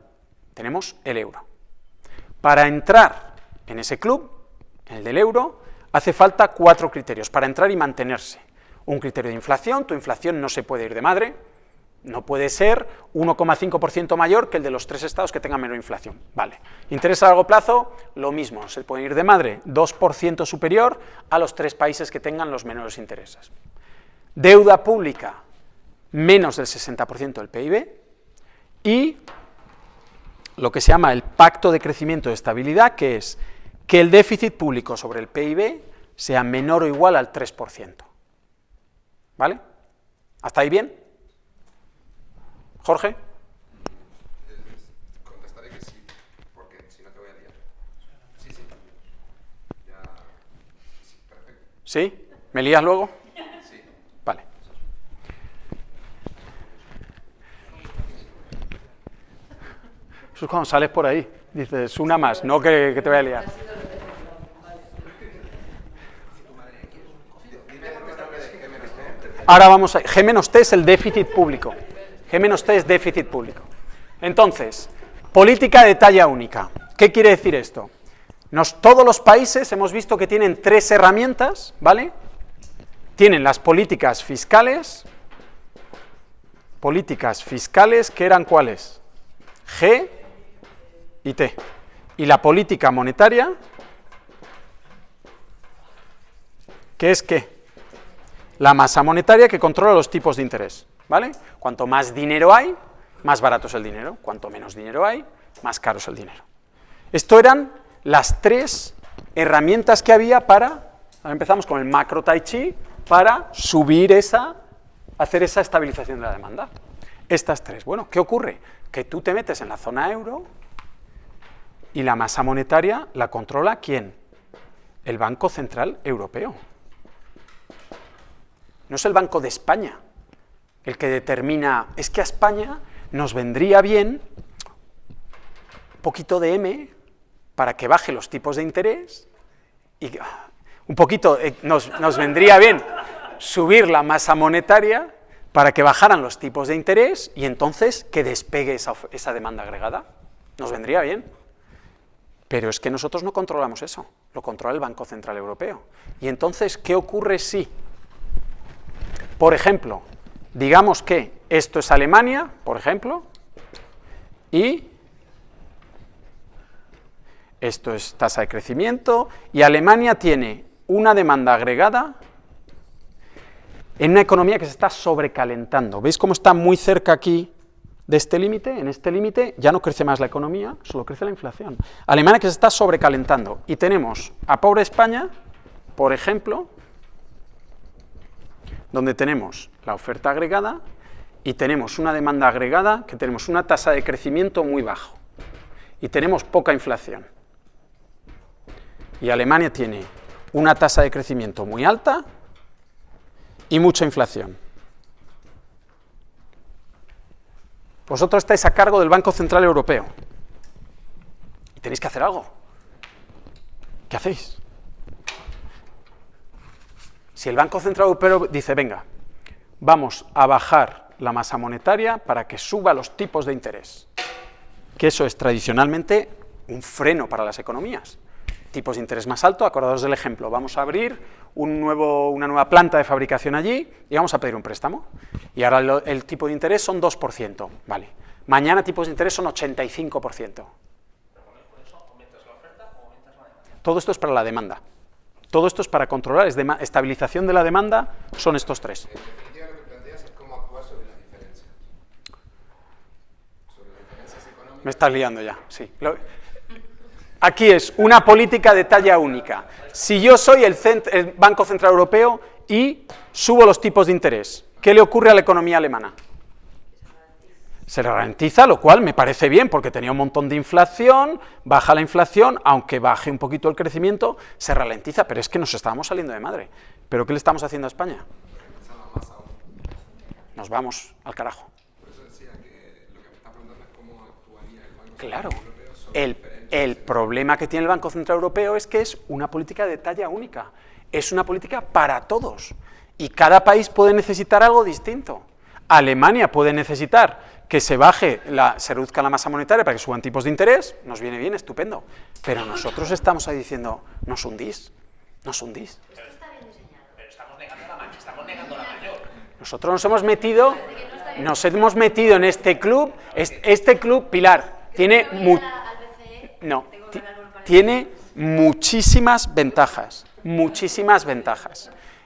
Tenemos el euro. Para entrar en ese club, en el del euro, hace falta 4 criterios para entrar y mantenerse. Un criterio de inflación, tu inflación no se puede ir de madre, no puede ser 1,5% mayor que el de los 3 estados que tengan menor inflación. Vale. Interés a largo plazo, lo mismo, se puede ir de madre 2% superior a los 3 países que tengan los menores intereses. Deuda pública, menos del 60% del PIB, y lo que se llama el pacto de crecimiento y estabilidad, que es que el déficit público sobre el PIB sea menor o igual al 3%. ¿Vale? ¿Hasta ahí bien? ¿Jorge? Contestaré que sí, porque si no te voy a liar. Sí. Ya. Sí, perfecto. ¿Sí? ¿Me lías luego? Sí. Vale. Eso es cuando sales por ahí. Dices, una más, no que te voy a liar. Ahora vamos a... G-T es el déficit público. G-T es déficit público. Entonces, política de talla única. ¿Qué quiere decir esto? Todos los países hemos visto que tienen 3 herramientas, ¿vale? Tienen las políticas fiscales, que eran ¿cuáles? G y T. Y la política monetaria, ¿qué es qué? La masa monetaria que controla los tipos de interés, ¿vale? Cuanto más dinero hay, más barato es el dinero. Cuanto menos dinero hay, más caro es el dinero. Esto eran las 3 herramientas que había para, ahora empezamos con el macro tai chi, para subir hacer esa estabilización de la demanda. Estas 3. Bueno, ¿qué ocurre? Que tú te metes en la zona euro y la masa monetaria la controla ¿quién? El Banco Central Europeo. No es el Banco de España el que determina, es que a España nos vendría bien un poquito de M para que baje los tipos de interés y un poquito, nos vendría bien subir la masa monetaria para que bajaran los tipos de interés y entonces que despegue esa demanda agregada. Nos vendría bien. Pero es que nosotros no controlamos eso, lo controla el Banco Central Europeo. Y entonces, ¿qué ocurre si, por ejemplo, digamos que esto es Alemania, por ejemplo, y esto es tasa de crecimiento, y Alemania tiene una demanda agregada en una economía que se está sobrecalentando? ¿Veis cómo está muy cerca aquí de este límite? En este límite ya no crece más la economía, solo crece la inflación. Alemania que se está sobrecalentando. Y tenemos a pobre España, por ejemplo, donde tenemos la oferta agregada y tenemos una demanda agregada, que tenemos una tasa de crecimiento muy bajo y tenemos poca inflación. Y Alemania tiene una tasa de crecimiento muy alta y mucha inflación. Vosotros estáis a cargo del Banco Central Europeo y tenéis que hacer algo. ¿Qué hacéis? Si el Banco Central Europeo dice, venga, vamos a bajar la masa monetaria para que suba los tipos de interés, que eso es tradicionalmente un freno para las economías. Tipos de interés más alto, acordaos del ejemplo, vamos a abrir una nueva planta de fabricación allí y vamos a pedir un préstamo. Y ahora el tipo de interés son 2%, vale. Mañana tipos de interés son 85%. Todo esto es para la demanda. Todo esto es para controlar, estabilización de la demanda, son estos 3. En definitiva, lo que planteas es cómo actuar sobre las diferencias. Sobre las diferencias económicas. Me estás liando ya, sí. Aquí es una política de talla única. Si yo soy el Banco Central Europeo y subo los tipos de interés, ¿qué le ocurre a la economía alemana? Se ralentiza, lo cual me parece bien, porque tenía un montón de inflación, baja la inflación, aunque baje un poquito el crecimiento, se ralentiza, pero es que nos estábamos saliendo de madre. ¿Pero qué le estamos haciendo a España? Nos vamos al carajo. Por eso decía que lo que me está preguntando es cómo actuaría el Banco Claro, Central Europeo sobre el problema que tiene el Banco Central Europeo es que es una política de talla única, es una política para todos, y cada país puede necesitar algo distinto. Alemania puede necesitar que se reduzca la masa monetaria para que suban tipos de interés, nos viene bien, estupendo, pero nosotros estamos ahí diciendo, nos hundís. Pero estamos negando la mayor. Nosotros nos hemos metido en este club, Pilar, tiene muchísimas ventajas,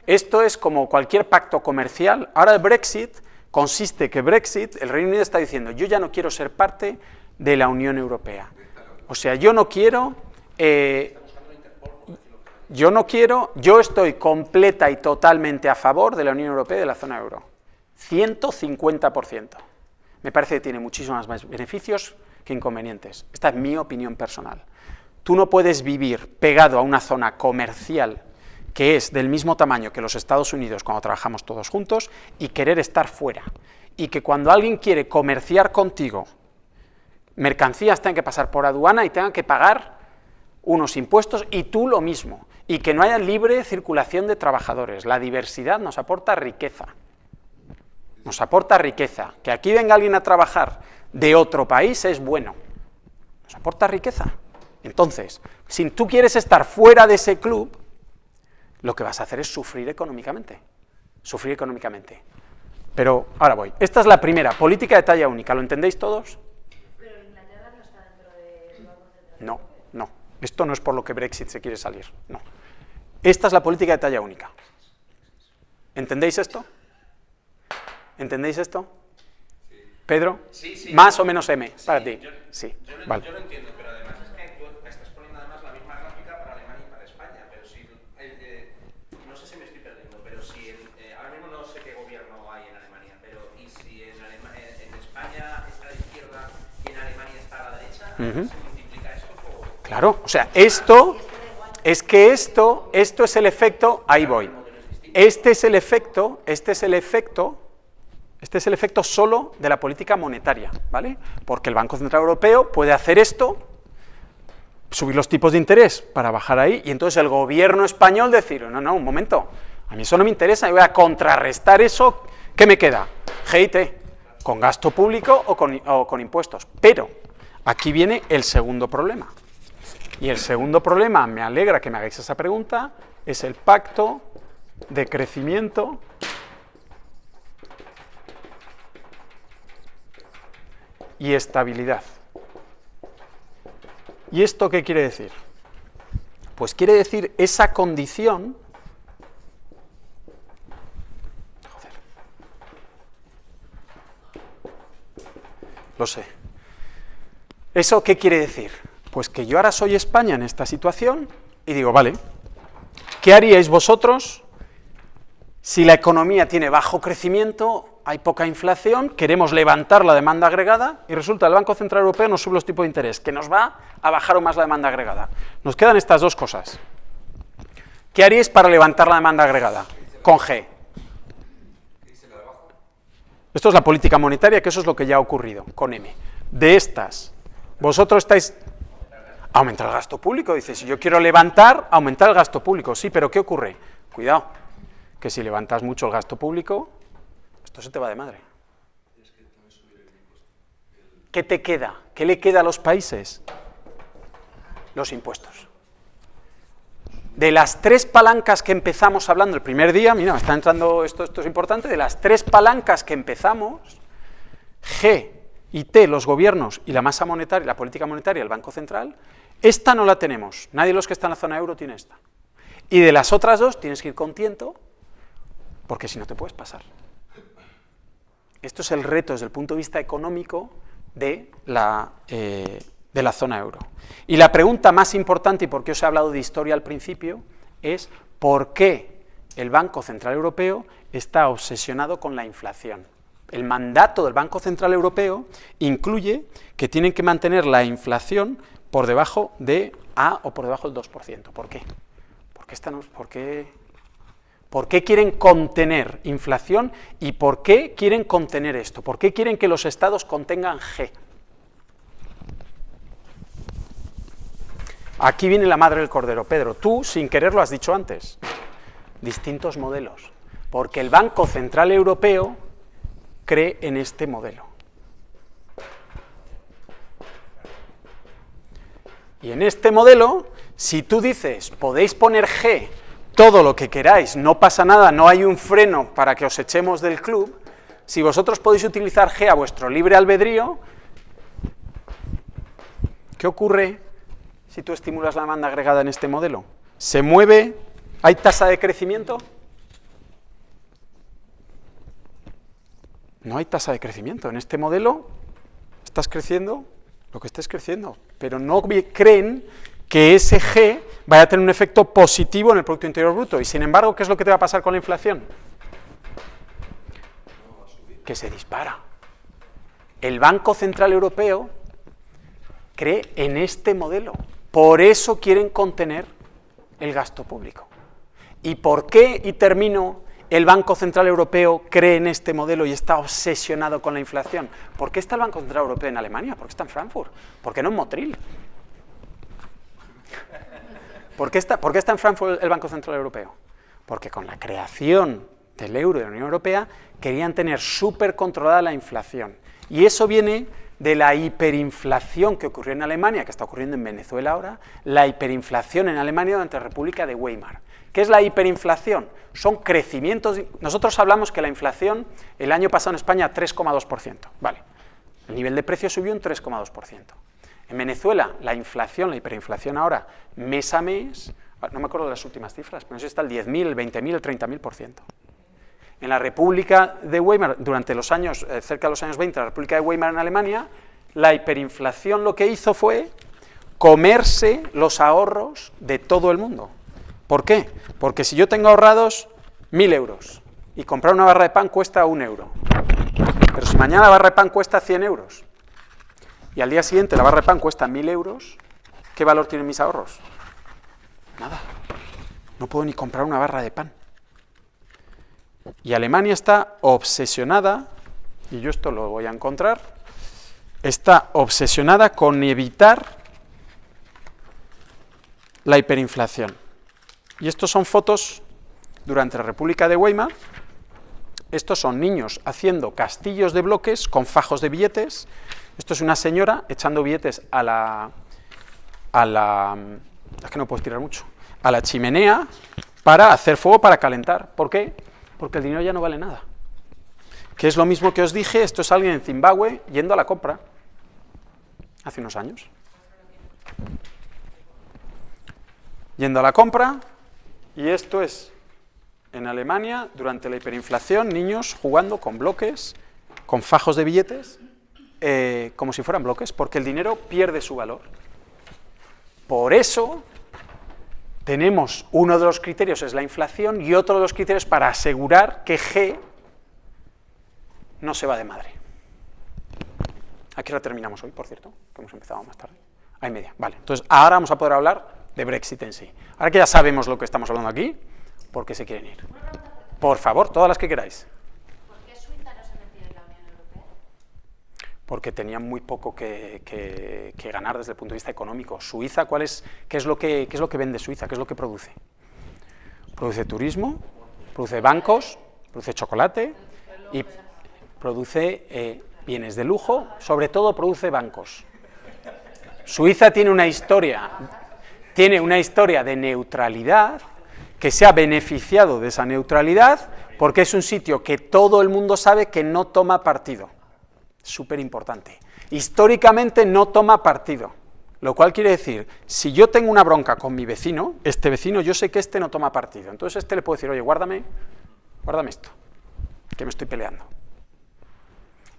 Esto es como cualquier pacto comercial. Ahora el Brexit consiste que el Reino Unido está diciendo, yo ya no quiero ser parte de la Unión Europea. O sea, yo estoy completa y totalmente a favor de la Unión Europea y de la zona euro. 150%. Me parece que tiene muchísimos más beneficios que inconvenientes. Esta es mi opinión personal. Tú no puedes vivir pegado a una zona comercial que es del mismo tamaño que los Estados Unidos cuando trabajamos todos juntos y querer estar fuera. Y que cuando alguien quiere comerciar contigo, mercancías tengan que pasar por aduana y tengan que pagar unos impuestos y tú lo mismo. Y que no haya libre circulación de trabajadores. La diversidad nos aporta riqueza. Que aquí venga alguien a trabajar de otro país es bueno. Nos aporta riqueza. Entonces, si tú quieres estar fuera de ese club, lo que vas a hacer es sufrir económicamente. Pero ahora voy. Esta es la primera, política de talla única. ¿Lo entendéis todos? Pero Inglaterra no está dentro del Banco Central. No. Esto no es por lo que Brexit se quiere salir. No. Esta es la política de talla única. ¿Entendéis esto? ¿Pedro? Sí. Más o menos M, para ti. Sí, vale. Yo lo entiendo, pero además es que tú estás poniendo además la misma gráfica para Alemania y para España, pero si, no sé si me estoy perdiendo, pero si ahora mismo no sé qué gobierno hay en Alemania, pero y si en España está a la izquierda y en Alemania está a la derecha, ¿se multiplica eso? Claro, o sea, esto es el efecto, ahí voy. Este es el efecto solo de la política monetaria, ¿vale? Porque el Banco Central Europeo puede hacer esto, subir los tipos de interés para bajar ahí, y entonces el gobierno español decir, no, un momento, a mí eso no me interesa, yo voy a contrarrestar eso, ¿qué me queda? GIT, con gasto público o con impuestos. Pero aquí viene el segundo problema. Y el segundo problema, me alegra que me hagáis esa pregunta, es el pacto de crecimiento y estabilidad. ¿Y esto qué quiere decir? Pues quiere decir esa condición. Lo sé. ¿Eso qué quiere decir? Pues que yo ahora soy España en esta situación y digo, vale, ¿qué haríais vosotros si la economía tiene bajo crecimiento, hay poca inflación, queremos levantar la demanda agregada y resulta que el Banco Central Europeo nos sube los tipos de interés, que nos va a bajar aún más la demanda agregada? Nos quedan estas dos cosas. ¿Qué haríais para levantar la demanda agregada? Con G. Esto es la política monetaria, que eso es lo que ya ha ocurrido, con M. De estas, vosotros estáis... Aumentar el gasto público, dice, si yo quiero aumentar el gasto público, sí, pero ¿qué ocurre? Cuidado, que si levantas mucho el gasto público, esto se te va de madre. ¿Qué te queda? ¿Qué le queda a los países? Los impuestos. De las 3 palancas que empezamos hablando el primer día, mira, me está entrando, esto es importante, de las 3 palancas que empezamos, G y T, los gobiernos, y la masa monetaria, la política monetaria, el Banco Central, esta no la tenemos. Nadie de los que están en la zona euro tiene esta. Y de las otras 2 tienes que ir con tiento, porque si no te puedes pasar. Esto es el reto desde el punto de vista económico de la zona euro. Y la pregunta más importante, y por qué os he hablado de historia al principio, es ¿por qué el Banco Central Europeo está obsesionado con la inflación? El mandato del Banco Central Europeo incluye que tienen que mantener la inflación por debajo de o por debajo del 2%. ¿Por qué? ¿Por qué quieren contener inflación y por qué quieren contener esto? ¿Por qué quieren que los estados contengan G? Aquí viene la madre del cordero. Pedro, tú sin querer lo has dicho antes. Distintos modelos. Porque el Banco Central Europeo cree en este modelo. Y en este modelo, si tú dices, podéis poner G, todo lo que queráis, no pasa nada, no hay un freno para que os echemos del club, si vosotros podéis utilizar G a vuestro libre albedrío, ¿qué ocurre si tú estimulas la demanda agregada en este modelo? ¿Se mueve? ¿Hay tasa de crecimiento? No hay tasa de crecimiento. En este modelo estás creciendo lo que estés creciendo, pero no creen que ese G vaya a tener un efecto positivo en el Producto Interior Bruto. Y sin embargo, ¿qué es lo que te va a pasar con la inflación? Que se dispara. El Banco Central Europeo cree en este modelo. Por eso quieren contener el gasto público. ¿Y por qué, y termino, el Banco Central Europeo cree en este modelo y está obsesionado con la inflación? ¿Por qué está el Banco Central Europeo en Alemania? ¿Por qué está en Frankfurt? ¿Por qué no en Motril? ¿Por qué está en Frankfurt el Banco Central Europeo? Porque con la creación del euro y de la Unión Europea querían tener súper controlada la inflación. Y eso viene de la hiperinflación que ocurrió en Alemania, que está ocurriendo en Venezuela ahora, la hiperinflación en Alemania durante la República de Weimar. ¿Qué es la hiperinflación? Son crecimientos. Nosotros hablamos que la inflación el año pasado en España 3,2%. Vale. El nivel de precios subió un 3,2%. En Venezuela, la inflación, la hiperinflación ahora, mes a mes, no me acuerdo de las últimas cifras, pero no sé si está el 10.000, el 20.000, el 30.000%. En la República de Weimar, durante los años, cerca de los años 20, la República de Weimar en Alemania, la hiperinflación lo que hizo fue comerse los ahorros de todo el mundo. ¿Por qué? Porque si yo tengo ahorrados 1.000 euros y comprar una barra de pan cuesta 1 euro, pero si mañana la barra de pan cuesta 100 euros y al día siguiente la barra de pan cuesta 1.000 euros, ¿qué valor tienen mis ahorros? Nada. No puedo ni comprar una barra de pan. Y Alemania está obsesionada, y yo esto lo voy a encontrar, está obsesionada con evitar la hiperinflación. Y estos son fotos durante la República de Weimar. Estos son niños haciendo castillos de bloques con fajos de billetes. Esto es una señora echando billetes es que no puedo tirar mucho, a la chimenea para hacer fuego para calentar. ¿Por qué? Porque el dinero ya no vale nada. Que es lo mismo que os dije, esto es alguien en Zimbabue yendo a la compra hace unos años. Yendo a la compra, y esto es en Alemania, durante la hiperinflación, niños jugando con bloques, con fajos de billetes, como si fueran bloques, porque el dinero pierde su valor. Por eso tenemos uno de los criterios es la inflación y otro de los criterios para asegurar que G no se va de madre. Aquí la terminamos hoy, por cierto, que hemos empezado más tarde. A 1:30, vale. Entonces, ahora vamos a poder hablar de Brexit en sí. Ahora que ya sabemos lo que estamos hablando aquí, ¿por qué se quieren ir? Por favor, todas las que queráis. ¿Por qué Suiza no se metió en la Unión Europea? Porque tenían muy poco que ganar desde el punto de vista económico. Suiza, ¿qué es lo que vende Suiza? ¿Qué es lo que produce? Produce turismo, produce bancos, produce chocolate y produce bienes de lujo, sobre todo produce bancos. Suiza tiene una historia de neutralidad, que se ha beneficiado de esa neutralidad, porque es un sitio que todo el mundo sabe que no toma partido. Súper importante. Históricamente no toma partido, lo cual quiere decir, si yo tengo una bronca con mi vecino, este vecino, yo sé que este no toma partido, entonces le puedo decir, oye, guárdame esto, que me estoy peleando.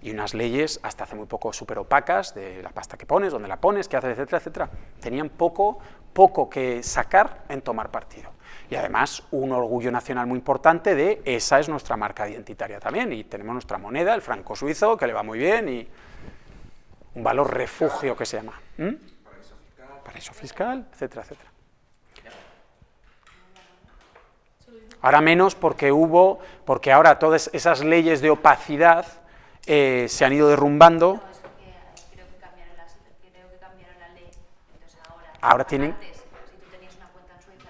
Y unas leyes, hasta hace muy poco, súper opacas, de la pasta que pones, dónde la pones, qué haces, etcétera, etcétera. Tenían poco que sacar en tomar partido. y además un orgullo nacional muy importante de esa es nuestra marca identitaria también, y tenemos nuestra moneda, el franco suizo, que le va muy bien, y un valor refugio que se llama. Paraíso fiscal, etcétera, etcétera. Ahora menos porque ahora todas esas leyes de opacidad se han ido derrumbando. No, es porque creo que cambiaron la ley, entonces ahora tienen... Antes, si tú tenías una cuenta en Suiza,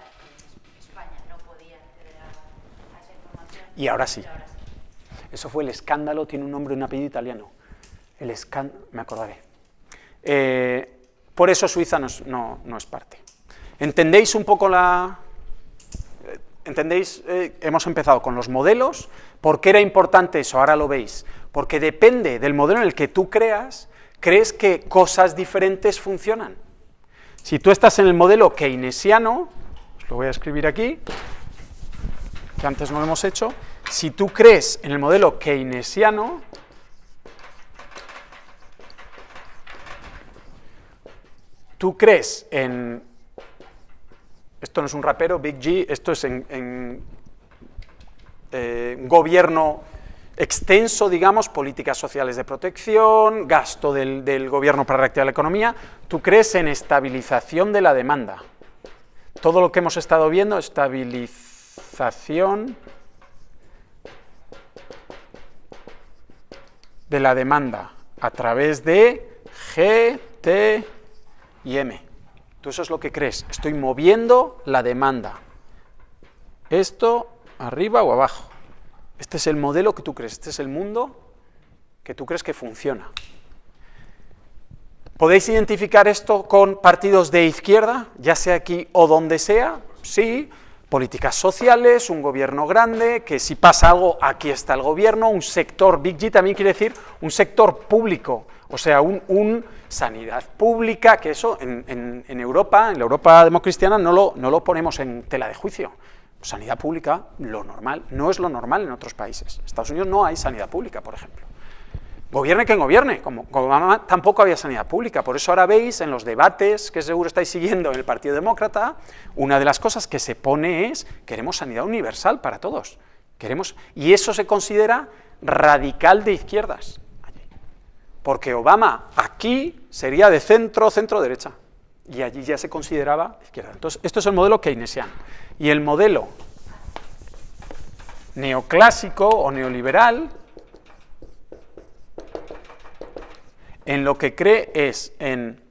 en España no podías acceder a esa información. Y ahora sí. Pero ahora sí. Eso fue el escándalo, tiene un nombre y un apellido italiano. El escándalo, me acordaré. Por eso Suiza no es parte. ¿Entendéis un poco la...? ¿Entendéis? Hemos empezado con los modelos. ¿Por qué era importante eso? Ahora lo veis. Porque depende del modelo en el que tú crees que cosas diferentes funcionan. Si tú estás en el modelo keynesiano, os lo voy a escribir aquí, que antes no lo hemos hecho, si tú crees en el modelo keynesiano, tú crees en... Esto no es un rapero, Big G, esto es en gobierno extenso, digamos, políticas sociales de protección, gasto del gobierno para reactivar la economía. Tú crees en estabilización de la demanda. Todo lo que hemos estado viendo, estabilización de la demanda a través de G, T y M. Tú eso es lo que crees. Estoy moviendo la demanda. Esto arriba o abajo. Este es el modelo que tú crees. Este es el mundo que tú crees que funciona. ¿Podéis identificar esto con partidos de izquierda, ya sea aquí o donde sea? Sí. Políticas sociales, un gobierno grande, que si pasa algo, aquí está el gobierno, un sector, Big G también quiere decir un sector público, o sea, un sanidad pública, que eso en Europa, en la Europa democristiana, no lo ponemos en tela de juicio. Sanidad pública, lo normal, no es lo normal en otros países. En Estados Unidos no hay sanidad pública, por ejemplo. Gobierne quien gobierne, como Obama tampoco había sanidad pública, por eso ahora veis en los debates que seguro estáis siguiendo en el Partido Demócrata, una de las cosas que se pone es, queremos sanidad universal para todos, y eso se considera radical de izquierdas, porque Obama aquí sería de centro-derecha, y allí ya se consideraba de izquierda. Entonces, esto es el modelo keynesiano, y el modelo neoclásico o neoliberal, en lo que cree es en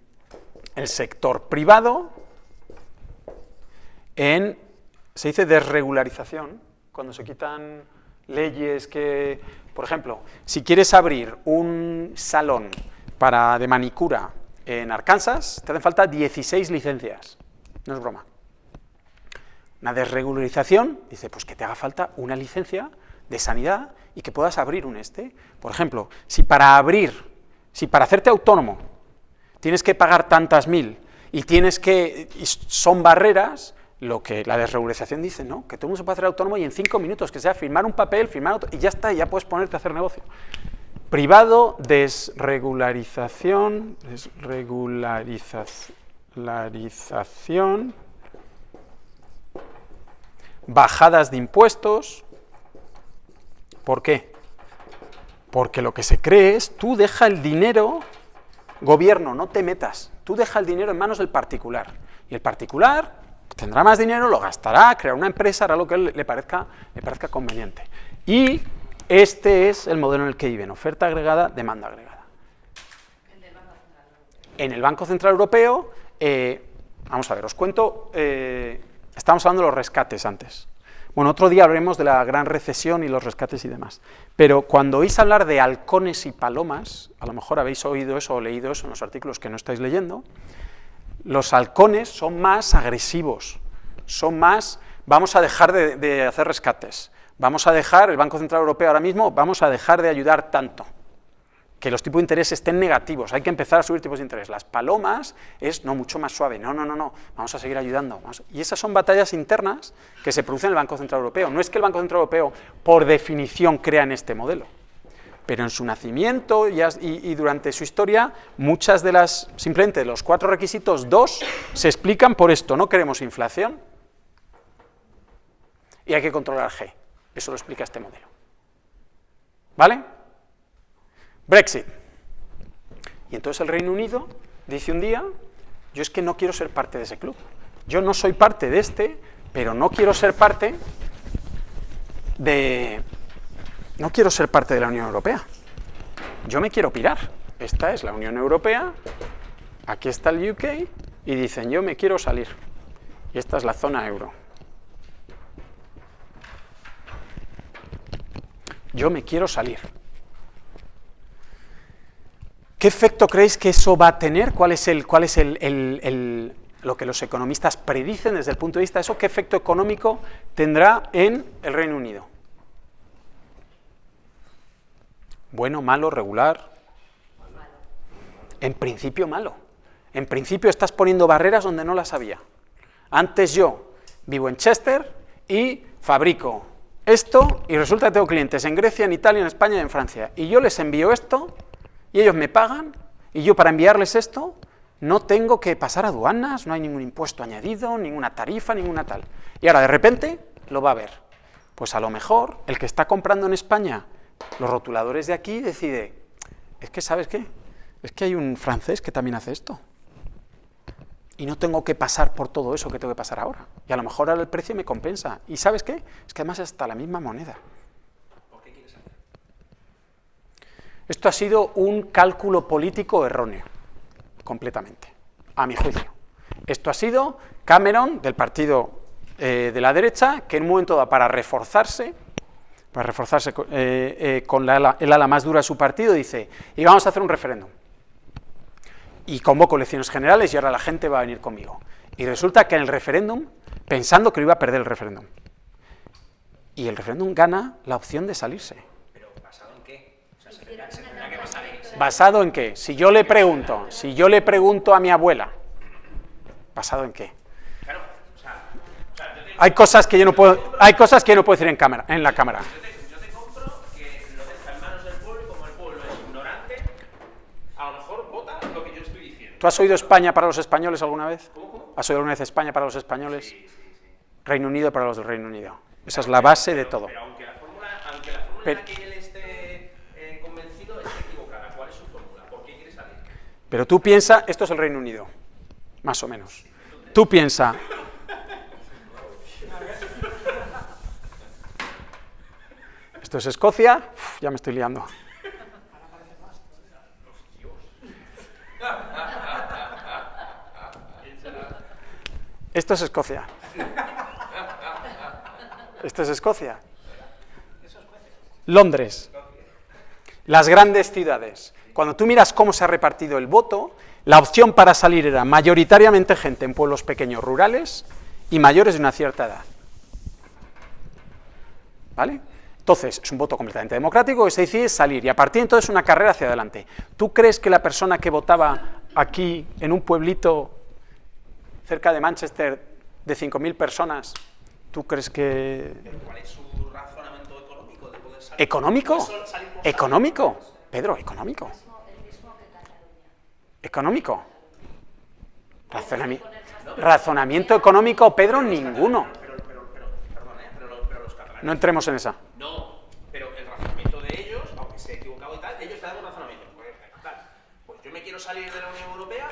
el sector privado, se dice desregularización, cuando se quitan leyes que, por ejemplo, si quieres abrir un salón de manicura en Arkansas, te hacen falta 16 licencias, no es broma. Una desregularización dice, pues que te haga falta una licencia de sanidad y que puedas abrir por ejemplo, si para hacerte autónomo tienes que pagar tantas mil y son barreras, lo que la desregularización dice, ¿no? Que todo el mundo se puede hacer autónomo y en 5 minutos, que sea firmar un papel, firmar otro, y ya está, ya puedes ponerte a hacer negocio. Privado, desregularización, bajadas de impuestos. ¿Por qué? Porque lo que se cree es, tú deja el dinero, gobierno, no te metas, tú deja el dinero en manos del particular, y el particular tendrá más dinero, lo gastará, creará una empresa, hará lo que le parezca conveniente. Y este es el modelo en el que viven, oferta agregada, demanda agregada. El del Banco Central Europeo. En el Banco Central Europeo, vamos a ver, os cuento, estábamos hablando de los rescates antes. Bueno, otro día hablaremos de la gran recesión y los rescates y demás. Pero cuando oís hablar de halcones y palomas, a lo mejor habéis oído eso o leído eso en los artículos que no estáis leyendo, los halcones son más agresivos, vamos a dejar de hacer rescates, el Banco Central Europeo ahora mismo, vamos a dejar de ayudar tanto, que los tipos de interés estén negativos, hay que empezar a subir tipos de interés. Las palomas es mucho más suave, no, vamos a seguir ayudando. Y esas son batallas internas que se producen en el Banco Central Europeo. No es que el Banco Central Europeo, por definición, crea en este modelo, pero en su nacimiento y durante su historia, simplemente de los 4 requisitos, 2 se explican por esto: no queremos inflación, y hay que controlar G. Eso lo explica este modelo. ¿Vale? Brexit. Y entonces el Reino Unido dice un día, yo es que no quiero ser parte de ese club. Yo no soy parte de este, pero no quiero ser parte de... No quiero ser parte de la Unión Europea. Yo me quiero pirar. Esta es la Unión Europea, aquí está el UK, y dicen, yo me quiero salir. Y esta es la zona euro. Yo me quiero salir. ¿Qué efecto creéis que eso va a tener? ¿Cuál es lo que los economistas predicen desde el punto de vista de eso? ¿Qué efecto económico tendrá en el Reino Unido? Bueno, malo, regular. En principio malo. En principio estás poniendo barreras donde no las había. Antes yo vivo en Chester y fabrico esto y resulta que tengo clientes en Grecia, en Italia, en España y en Francia. Y yo les envío esto y ellos me pagan y yo para enviarles esto no tengo que pasar aduanas, no hay ningún impuesto añadido, ninguna tarifa, ninguna tal. Y ahora de repente lo va a ver. Pues a lo mejor el que está comprando en España los rotuladores de aquí decide, es que ¿sabes qué? Es que hay un francés que también hace esto. Y no tengo que pasar por todo eso que tengo que pasar ahora. Y a lo mejor ahora el precio me compensa. ¿Y sabes qué? Es que además es hasta la misma moneda. ¿Por qué quieres hacer? Esto ha sido un cálculo político erróneo, completamente, a mi juicio. Esto ha sido Cameron, del partido de la derecha, que en un momento dado para reforzarse con el ala más dura de su partido, dice, y vamos a hacer un referéndum. Y convoco elecciones generales y ahora la gente va a venir conmigo. Y resulta que en el referéndum, pensando que lo iba a perder el referéndum, y el referéndum gana la opción de salirse. ¿Pero basado en qué? O sea, se tendrá que pasar en... ¿Basado en qué? Si yo le pregunto a mi abuela, ¿basado en qué? Claro, o sea yo te... Hay cosas que yo no puedo decir en la cámara. Yo te compro que lo deja en manos del pueblo y como el pueblo es ignorante, a lo mejor vota lo que yo estoy diciendo. ¿Tú has oído España para los españoles alguna vez? ¿Cómo? ¿Has oído alguna vez España para los españoles? Sí. Reino Unido para los del Reino Unido. Esa es la base de todo. Pero aunque la fórmula en la que él esté convencido esté equivocada, ¿cuál es su fórmula? ¿Por qué quiere salir? Pero tú piensa, esto es el Reino Unido, más o menos. Tú piensa. Esto es Escocia, ya me estoy liando. Esto es Escocia. Esto es Escocia. Londres. Las grandes ciudades. Cuando tú miras cómo se ha repartido el voto, la opción para salir era mayoritariamente gente en pueblos pequeños rurales y mayores de una cierta edad. ¿Vale? Entonces, es un voto completamente democrático que se decide salir y a partir de entonces una carrera hacia adelante. ¿Tú crees que la persona que votaba aquí en un pueblito cerca de Manchester de 5.000 personas, tú crees que... ¿Cuál es su razonamiento económico de poder salir? ¿Económico? ¿Puede salir por ¿Económico? Pedro, ¿económico? ¿Económico? Razonamiento económico, Pedro, ninguno. Pero los catalanes... No entremos en esa. No, pero el razonamiento de ellos, aunque sea equivocado y tal, ellos te dan un razonamiento. Pues yo me quiero salir de la Unión Europea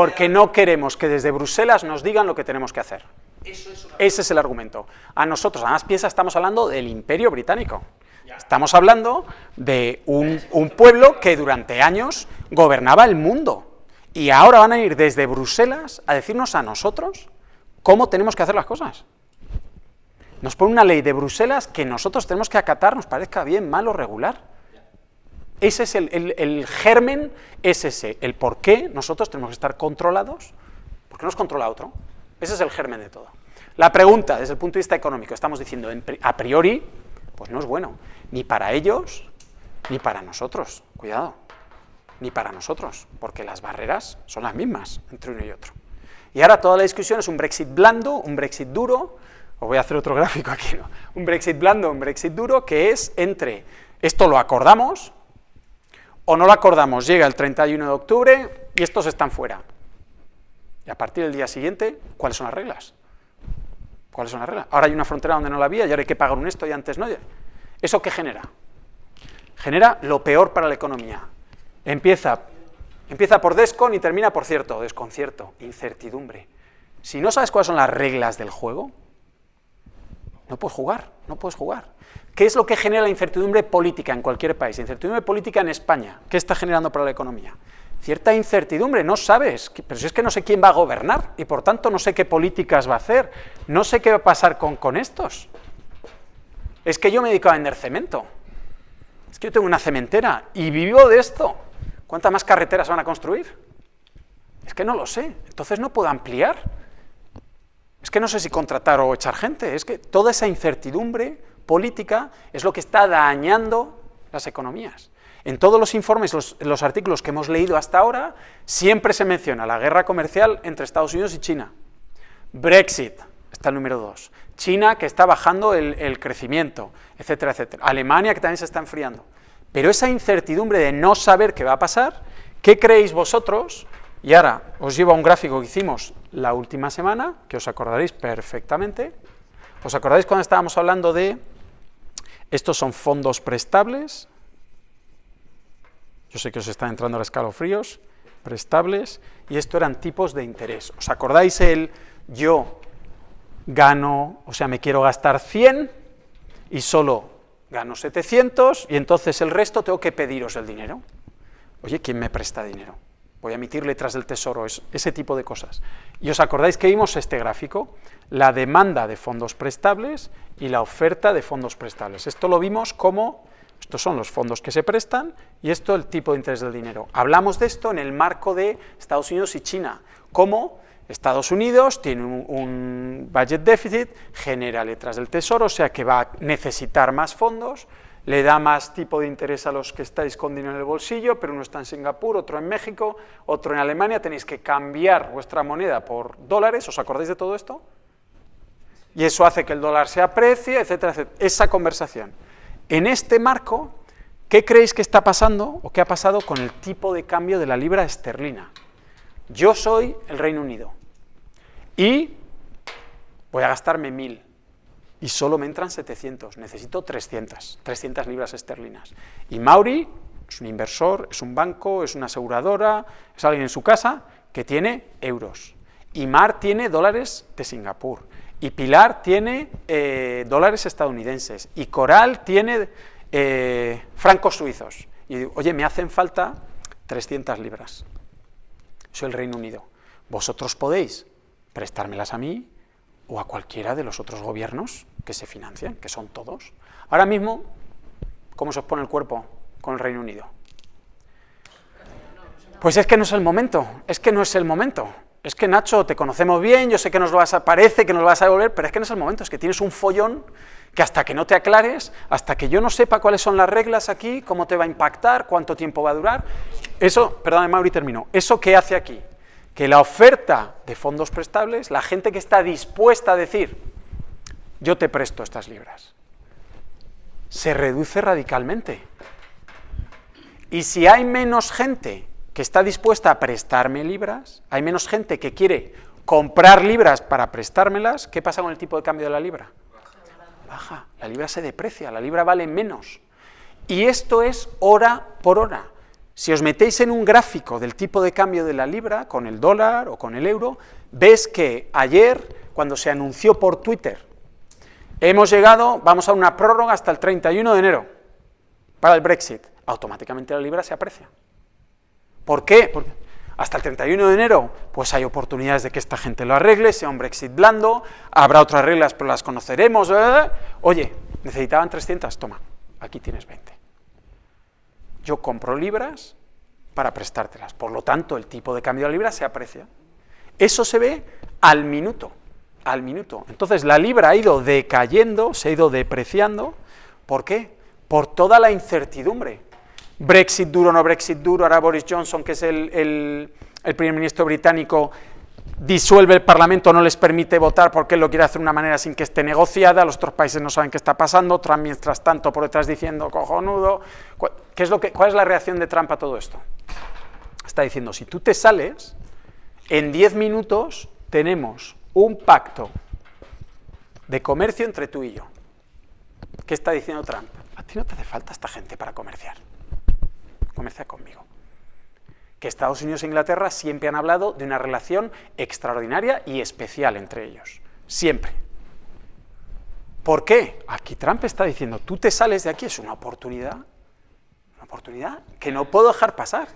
porque no queremos que desde Bruselas nos digan lo que tenemos que hacer. Ese es el argumento. A nosotros, además piensa, estamos hablando del Imperio Británico. Estamos hablando de un pueblo que durante años gobernaba el mundo. Y ahora van a ir desde Bruselas a decirnos a nosotros cómo tenemos que hacer las cosas. Nos pone una ley de Bruselas que nosotros tenemos que acatar, nos parezca bien, mal o regular. Ese es el germen, es ese, el por qué nosotros tenemos que estar controlados, porque nos controla otro. Ese es el germen de todo. La pregunta, desde el punto de vista económico, estamos diciendo a priori, pues no es bueno, ni para ellos, ni para nosotros, cuidado, ni para nosotros, porque las barreras son las mismas entre uno y otro. Y ahora toda la discusión es un Brexit blando, un Brexit duro, os voy a hacer otro gráfico aquí, ¿no? Un Brexit blando, un Brexit duro, que es entre, esto lo acordamos, o no lo acordamos, llega el 31 de octubre y estos están fuera. Y a partir del día siguiente, ¿cuáles son las reglas? ¿Cuáles son las reglas? Ahora hay una frontera donde no la había y ahora hay que pagar un esto y antes no. ¿Eso qué genera? Genera lo peor para la economía. Empieza por descon y termina por cierto, desconcierto, incertidumbre. Si no sabes cuáles son las reglas del juego, no puedes jugar. ¿Qué es lo que genera la incertidumbre política en cualquier país? Incertidumbre política en España. ¿Qué está generando para la economía? Cierta incertidumbre, no sabes, pero si es que no sé quién va a gobernar y por tanto no sé qué políticas va a hacer, no sé qué va a pasar con estos. Es que yo me dedico a vender cemento, es que yo tengo una cementera y vivo de esto. ¿Cuántas más carreteras van a construir? Es que no lo sé, entonces no puedo ampliar. Es que no sé si contratar o echar gente, es que toda esa incertidumbre política es lo que está dañando las economías. En todos los informes, los artículos que hemos leído hasta ahora, siempre se menciona la guerra comercial entre Estados Unidos y China. Brexit, está el número 2. China, que está bajando el crecimiento, etcétera, etcétera. Alemania, que también se está enfriando. Pero esa incertidumbre de no saber qué va a pasar, ¿qué creéis vosotros? Y ahora os llevo a un gráfico que hicimos la última semana, que os acordaréis perfectamente. ¿Os acordáis cuando estábamos hablando de, estos son fondos prestables? Yo sé que os están entrando los escalofríos, prestables, y esto eran tipos de interés. ¿Os acordáis el yo gano, o sea, me quiero gastar 100 y solo gano 700 y entonces el resto tengo que pediros el dinero? Oye, ¿quién me presta dinero? Voy a emitir letras del tesoro, ese tipo de cosas. ¿Y os acordáis que vimos este gráfico? La demanda de fondos prestables y la oferta de fondos prestables. Esto lo vimos como, estos son los fondos que se prestan y esto el tipo de interés del dinero. Hablamos de esto en el marco de Estados Unidos y China, cómo Estados Unidos tiene un budget deficit, genera letras del tesoro, o sea que va a necesitar más fondos, le da más tipo de interés a los que estáis con dinero en el bolsillo, pero uno está en Singapur, otro en México, otro en Alemania, tenéis que cambiar vuestra moneda por dólares, ¿os acordáis de todo esto? Y eso hace que el dólar se aprecie, etcétera, etcétera. Esa conversación. En este marco, ¿qué creéis que está pasando o qué ha pasado con el tipo de cambio de la libra esterlina? Yo soy el Reino Unido y voy a gastarme 1.000 y solo me entran 700, necesito 300 libras esterlinas. Y Mauri es un inversor, es un banco, es una aseguradora, es alguien en su casa que tiene euros. Y Mar tiene dólares de Singapur. Y Pilar tiene dólares estadounidenses. Y Coral tiene francos suizos. Y digo, oye, me hacen falta 300 libras. Soy el Reino Unido. Vosotros podéis prestármelas a mí o a cualquiera de los otros gobiernos que se financian, que son todos. Ahora mismo, ¿cómo se os pone el cuerpo con el Reino Unido? Pues es que no es el momento, es que no es el momento. Es que, Nacho, te conocemos bien, yo sé que parece que nos lo vas a devolver, pero es que no es el momento, es que tienes un follón que hasta que no te aclares, hasta que yo no sepa cuáles son las reglas aquí, cómo te va a impactar, cuánto tiempo va a durar. Eso, perdón, Mauri, termino. ¿Eso qué hace aquí? Que la oferta de fondos prestables, la gente que está dispuesta a decir, yo te presto estas libras, se reduce radicalmente. Y si hay menos gente que está dispuesta a prestarme libras, hay menos gente que quiere comprar libras para prestármelas, ¿qué pasa con el tipo de cambio de la libra? Baja, la libra se deprecia, la libra vale menos. Y esto es hora por hora. Si os metéis en un gráfico del tipo de cambio de la libra, con el dólar o con el euro, ves que ayer, cuando se anunció por Twitter, hemos llegado, vamos a una prórroga hasta el 31 de enero para el Brexit, automáticamente la libra se aprecia. ¿Por qué? Porque hasta el 31 de enero, pues hay oportunidades de que esta gente lo arregle, sea un Brexit blando, habrá otras reglas, pero las conoceremos. Oye, necesitaban 300, toma, aquí tienes 20. Yo compro libras para prestártelas, por lo tanto, el tipo de cambio de la libra se aprecia. Eso se ve al minuto, al minuto. Entonces, la libra ha ido decayendo, se ha ido depreciando. ¿Por qué? Por toda la incertidumbre. Brexit duro, no Brexit duro, ahora Boris Johnson, que es el primer ministro británico, disuelve el Parlamento, no les permite votar porque él lo quiere hacer de una manera sin que esté negociada, los otros países no saben qué está pasando, Trump mientras tanto por detrás diciendo cojonudo. ¿Cuál es la reacción de Trump a todo esto? Está diciendo, si tú te sales, en 10 minutos tenemos un pacto de comercio entre tú y yo. ¿Qué está diciendo Trump? A ti no te hace falta esta gente para comerciar. Comercia conmigo. Que Estados Unidos e Inglaterra siempre han hablado de una relación extraordinaria y especial entre ellos. Siempre. ¿Por qué? Aquí Trump está diciendo, tú te sales de aquí, es una oportunidad que no puedo dejar pasar.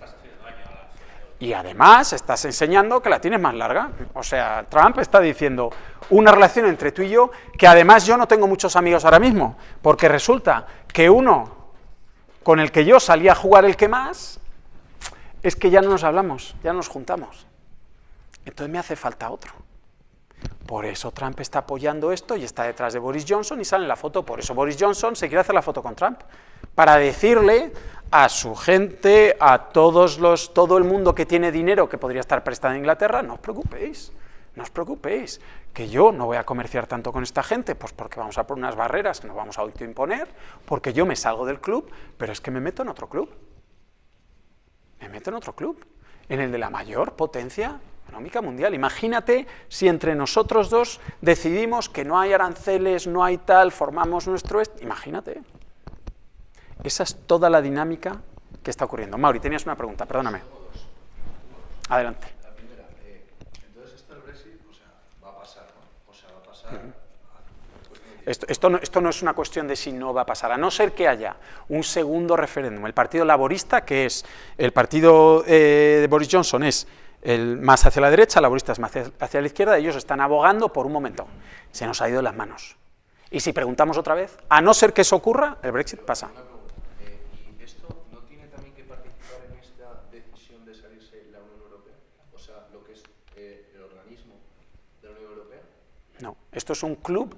Y además estás enseñando que la tienes más larga. O sea, Trump está diciendo una relación entre tú y yo, que además yo no tengo muchos amigos ahora mismo, porque resulta que uno con el que yo salía a jugar el que más, es que ya no nos hablamos, ya no nos juntamos. Entonces me hace falta otro. Por eso Trump está apoyando esto y está detrás de Boris Johnson y sale en la foto. Por eso Boris Johnson se quiere hacer la foto con Trump, para decirle a su gente, a todo el mundo que tiene dinero que podría estar prestado en Inglaterra, no os preocupéis, que yo no voy a comerciar tanto con esta gente, pues porque vamos a poner unas barreras que nos vamos a autoimponer, porque yo me salgo del club, pero es que me meto en otro club. En el de la mayor potencia económica mundial. Imagínate si entre nosotros dos decidimos que no hay aranceles, no hay tal, formamos nuestro... Imagínate. Esa es toda la dinámica que está ocurriendo. Mauri, tenías una pregunta, perdóname. Adelante. La primera, entonces esto del Brexit, va a pasar, ¿no? Va a pasar... Esto no es una cuestión de si no va a pasar, a no ser que haya un segundo referéndum. El Partido Laborista, que es el partido de Boris Johnson, es el más hacia la derecha, Laborista es más hacia la izquierda, ellos están abogando por un momento. Se nos ha ido de las manos. Y si preguntamos otra vez, a no ser que eso ocurra, el Brexit pasa. ¿Y esto no tiene también que participar en esta decisión de salirse la Unión Europea? O sea, lo que es el organismo de la Unión Europea. No, esto es un club.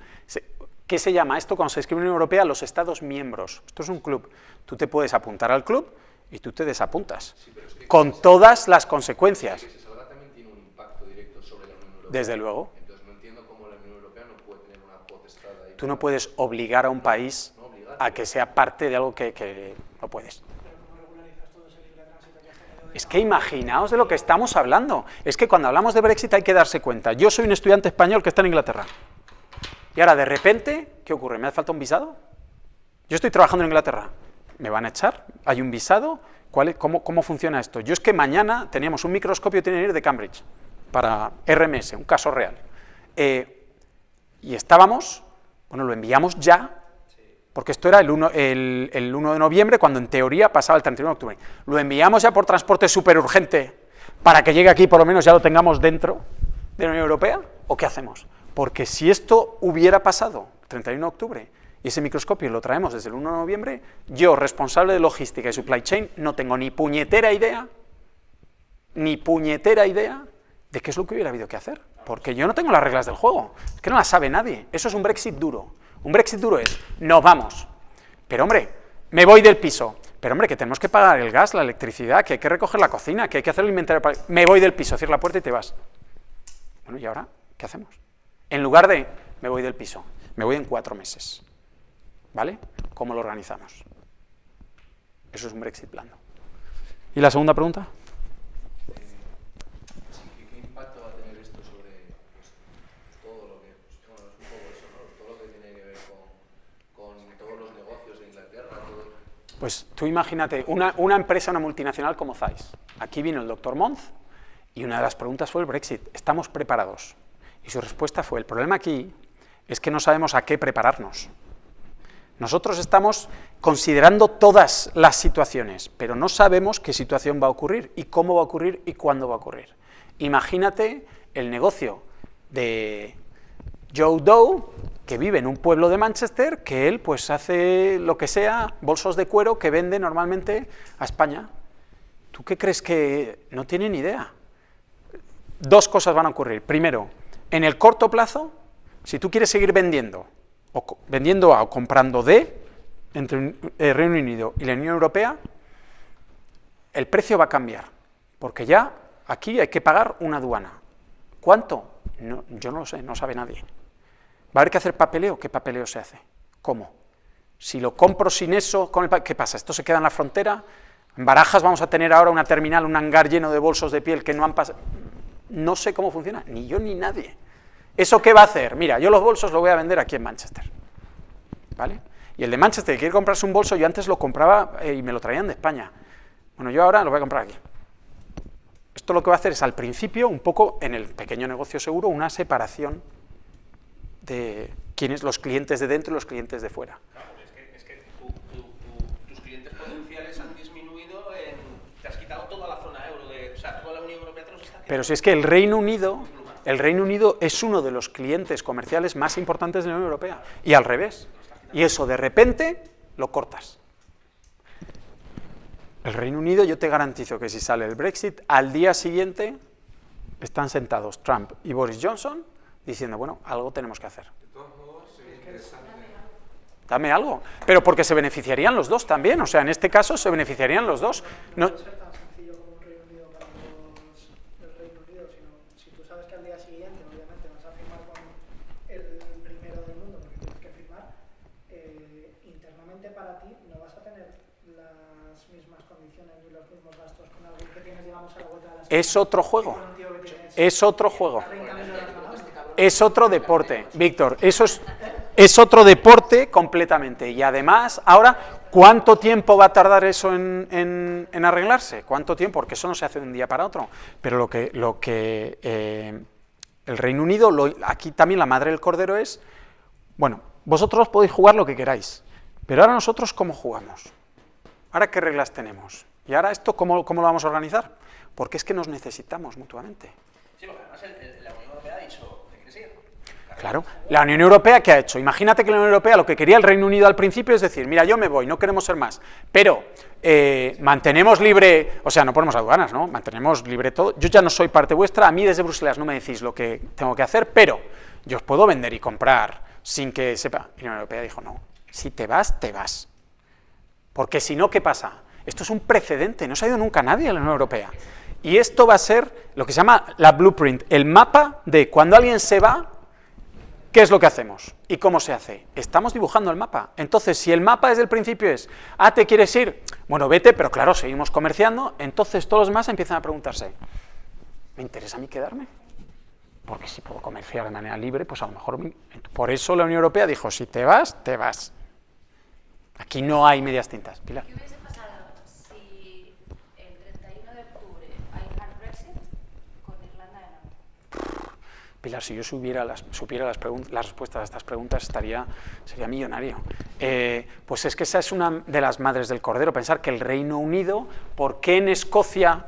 ¿Qué se llama esto cuando se escribe en la Unión Europea? Los Estados miembros. Esto es un club. Tú te puedes apuntar al club y tú te desapuntas. Sí, pero es que con todas las consecuencias. Que se salga también tiene un impacto directo sobre la Unión Europea. Desde luego. Entonces no entiendo cómo la Unión Europea no puede tener una potestad ahí. Tú no puedes obligar a un país a que sea parte de algo que no puedes. Es que imaginaos de lo que estamos hablando. Es que cuando hablamos de Brexit hay que darse cuenta. Yo soy un estudiante español que está en Inglaterra. Y ahora, de repente, ¿qué ocurre? ¿Me hace falta un visado? Yo estoy trabajando en Inglaterra. ¿Me van a echar? ¿Hay un visado? ¿Cómo funciona esto? Yo es que mañana teníamos un microscopio que tiene que ir de Cambridge para RMS, un caso real. Y estábamos, lo enviamos ya, porque esto era el 1 de noviembre, cuando en teoría pasaba el 31 de octubre. Lo enviamos ya por transporte súper urgente para que llegue aquí, por lo menos ya lo tengamos dentro de la Unión Europea, ¿o qué hacemos? Porque si esto hubiera pasado el 31 de octubre y ese microscopio lo traemos desde el 1 de noviembre, yo, responsable de logística y supply chain, no tengo ni puñetera idea de qué es lo que hubiera habido que hacer. Porque yo no tengo las reglas del juego, es que no las sabe nadie. Eso es un Brexit duro. Un Brexit duro es, nos vamos. Pero hombre, me voy del piso. Pero hombre, que tenemos que pagar el gas, la electricidad, que hay que recoger la cocina, que hay que hacer el inventario. Me voy del piso, cierra la puerta y te vas. Bueno, ¿y ahora qué hacemos? En lugar de, me voy del piso, me voy en 4 meses. ¿Vale? ¿Cómo lo organizamos? Eso es un Brexit blando. ¿Y la segunda pregunta? ¿Qué impacto va a tener esto sobre todo lo que... es un poco eso, ¿no? Todo lo que tiene que ver con todos los negocios de Inglaterra? Pues tú imagínate, una empresa, una multinacional como Zeiss. Aquí vino el doctor Monz y una de las preguntas fue el Brexit. ¿Estamos preparados? Y su respuesta fue, el problema aquí es que no sabemos a qué prepararnos. Nosotros estamos considerando todas las situaciones, pero no sabemos qué situación va a ocurrir, y cómo va a ocurrir, y cuándo va a ocurrir. Imagínate el negocio de Joe Doe, que vive en un pueblo de Manchester, que él pues hace lo que sea, bolsos de cuero que vende normalmente a España. ¿Tú qué crees? Que no tiene ni idea? 2 cosas van a ocurrir. Primero, en el corto plazo, si tú quieres seguir vendiendo A o comprando D entre el Reino Unido y la Unión Europea, el precio va a cambiar, porque ya aquí hay que pagar una aduana. ¿Cuánto? No, yo no lo sé, no sabe nadie. ¿Va a haber que hacer papeleo? ¿Qué papeleo se hace? ¿Cómo? Si lo compro sin eso, ¿qué pasa? ¿Esto se queda en la frontera? En Barajas vamos a tener ahora una terminal, un hangar lleno de bolsos de piel que no han pasado. No sé cómo funciona, ni yo ni nadie. ¿Eso qué va a hacer? Mira, yo los bolsos los voy a vender aquí en Manchester, ¿vale? Y el de Manchester que quiere comprarse un bolso, yo antes lo compraba y me lo traían de España. Bueno, yo ahora lo voy a comprar aquí. Esto lo que va a hacer es, al principio, un poco, en el pequeño negocio seguro, una separación de quiénes los clientes de dentro y los clientes de fuera. Claro, es que tus clientes potenciales han disminuido, te has quitado toda la zona euro, o sea, toda la Unión Europea te los está quitando. Pero si es que el Reino Unido es uno de los clientes comerciales más importantes de la Unión Europea, y al revés. Y eso de repente lo cortas. El Reino Unido, yo te garantizo que si sale el Brexit, al día siguiente están sentados Trump y Boris Johnson diciendo, bueno, algo tenemos que hacer. De todos modos, sería interesante. Dame algo. Pero porque se beneficiarían los dos también, o sea, en este caso se beneficiarían los dos. No, puede ser tan sencillo como un Reino Unido para el Reino Unido, sino si tú sabes que al día siguiente, obviamente, vas a firmar con el primero del mundo, porque tienes que firmar, internamente para ti no vas a tener las mismas condiciones ni los mismos gastos con alguien que tienes, digamos, a la vuelta de la esquina. es otro juego. Con un tío que tienes Es otro juego. 30 millones de dólares. Es otro deporte, Víctor. Eso es otro deporte completamente. Y además, ahora, ¿cuánto tiempo va a tardar eso en arreglarse? ¿Cuánto tiempo? Porque eso no se hace de un día para otro. Pero lo que el Reino Unido, aquí también la madre del cordero es, bueno, vosotros podéis jugar lo que queráis, pero ahora nosotros, ¿cómo jugamos? ¿Ahora qué reglas tenemos? ¿Y ahora esto cómo lo vamos a organizar? Porque es que nos necesitamos mutuamente. Sí, porque además la Unión Europea ha dicho, ¿te quieres ir? Claro, la Unión Europea, ¿qué ha hecho? Imagínate que la Unión Europea lo que quería el Reino Unido al principio es decir, mira, yo me voy, no queremos ser más, pero mantenemos libre, o sea, no ponemos aduanas, ¿no? Mantenemos libre todo, yo ya no soy parte vuestra, a mí desde Bruselas no me decís lo que tengo que hacer, pero yo os puedo vender y comprar sin que sepa. Y la Unión Europea dijo, no, si te vas, te vas. Porque si no, ¿qué pasa? Esto es un precedente, no se ha ido nunca nadie a la Unión Europea. Y esto va a ser lo que se llama la blueprint, el mapa de cuando alguien se va, ¿qué es lo que hacemos? ¿Y cómo se hace? Estamos dibujando el mapa. Entonces, si el mapa desde el principio es, ¿te quieres ir? Bueno, vete, pero claro, seguimos comerciando, entonces todos los demás empiezan a preguntarse, ¿me interesa a mí quedarme? Porque si puedo comerciar de manera libre, pues a lo mejor... Por eso la Unión Europea dijo, si te vas, te vas. Aquí no hay medias tintas. Pilar. ¿Qué hubiese pasado si el 31 de octubre hay hard Brexit con Irlanda del Norte? Pilar, si yo supiera las respuestas a estas preguntas, sería millonario. Pues es que esa es una de las madres del cordero, pensar que el Reino Unido, ¿por qué en Escocia,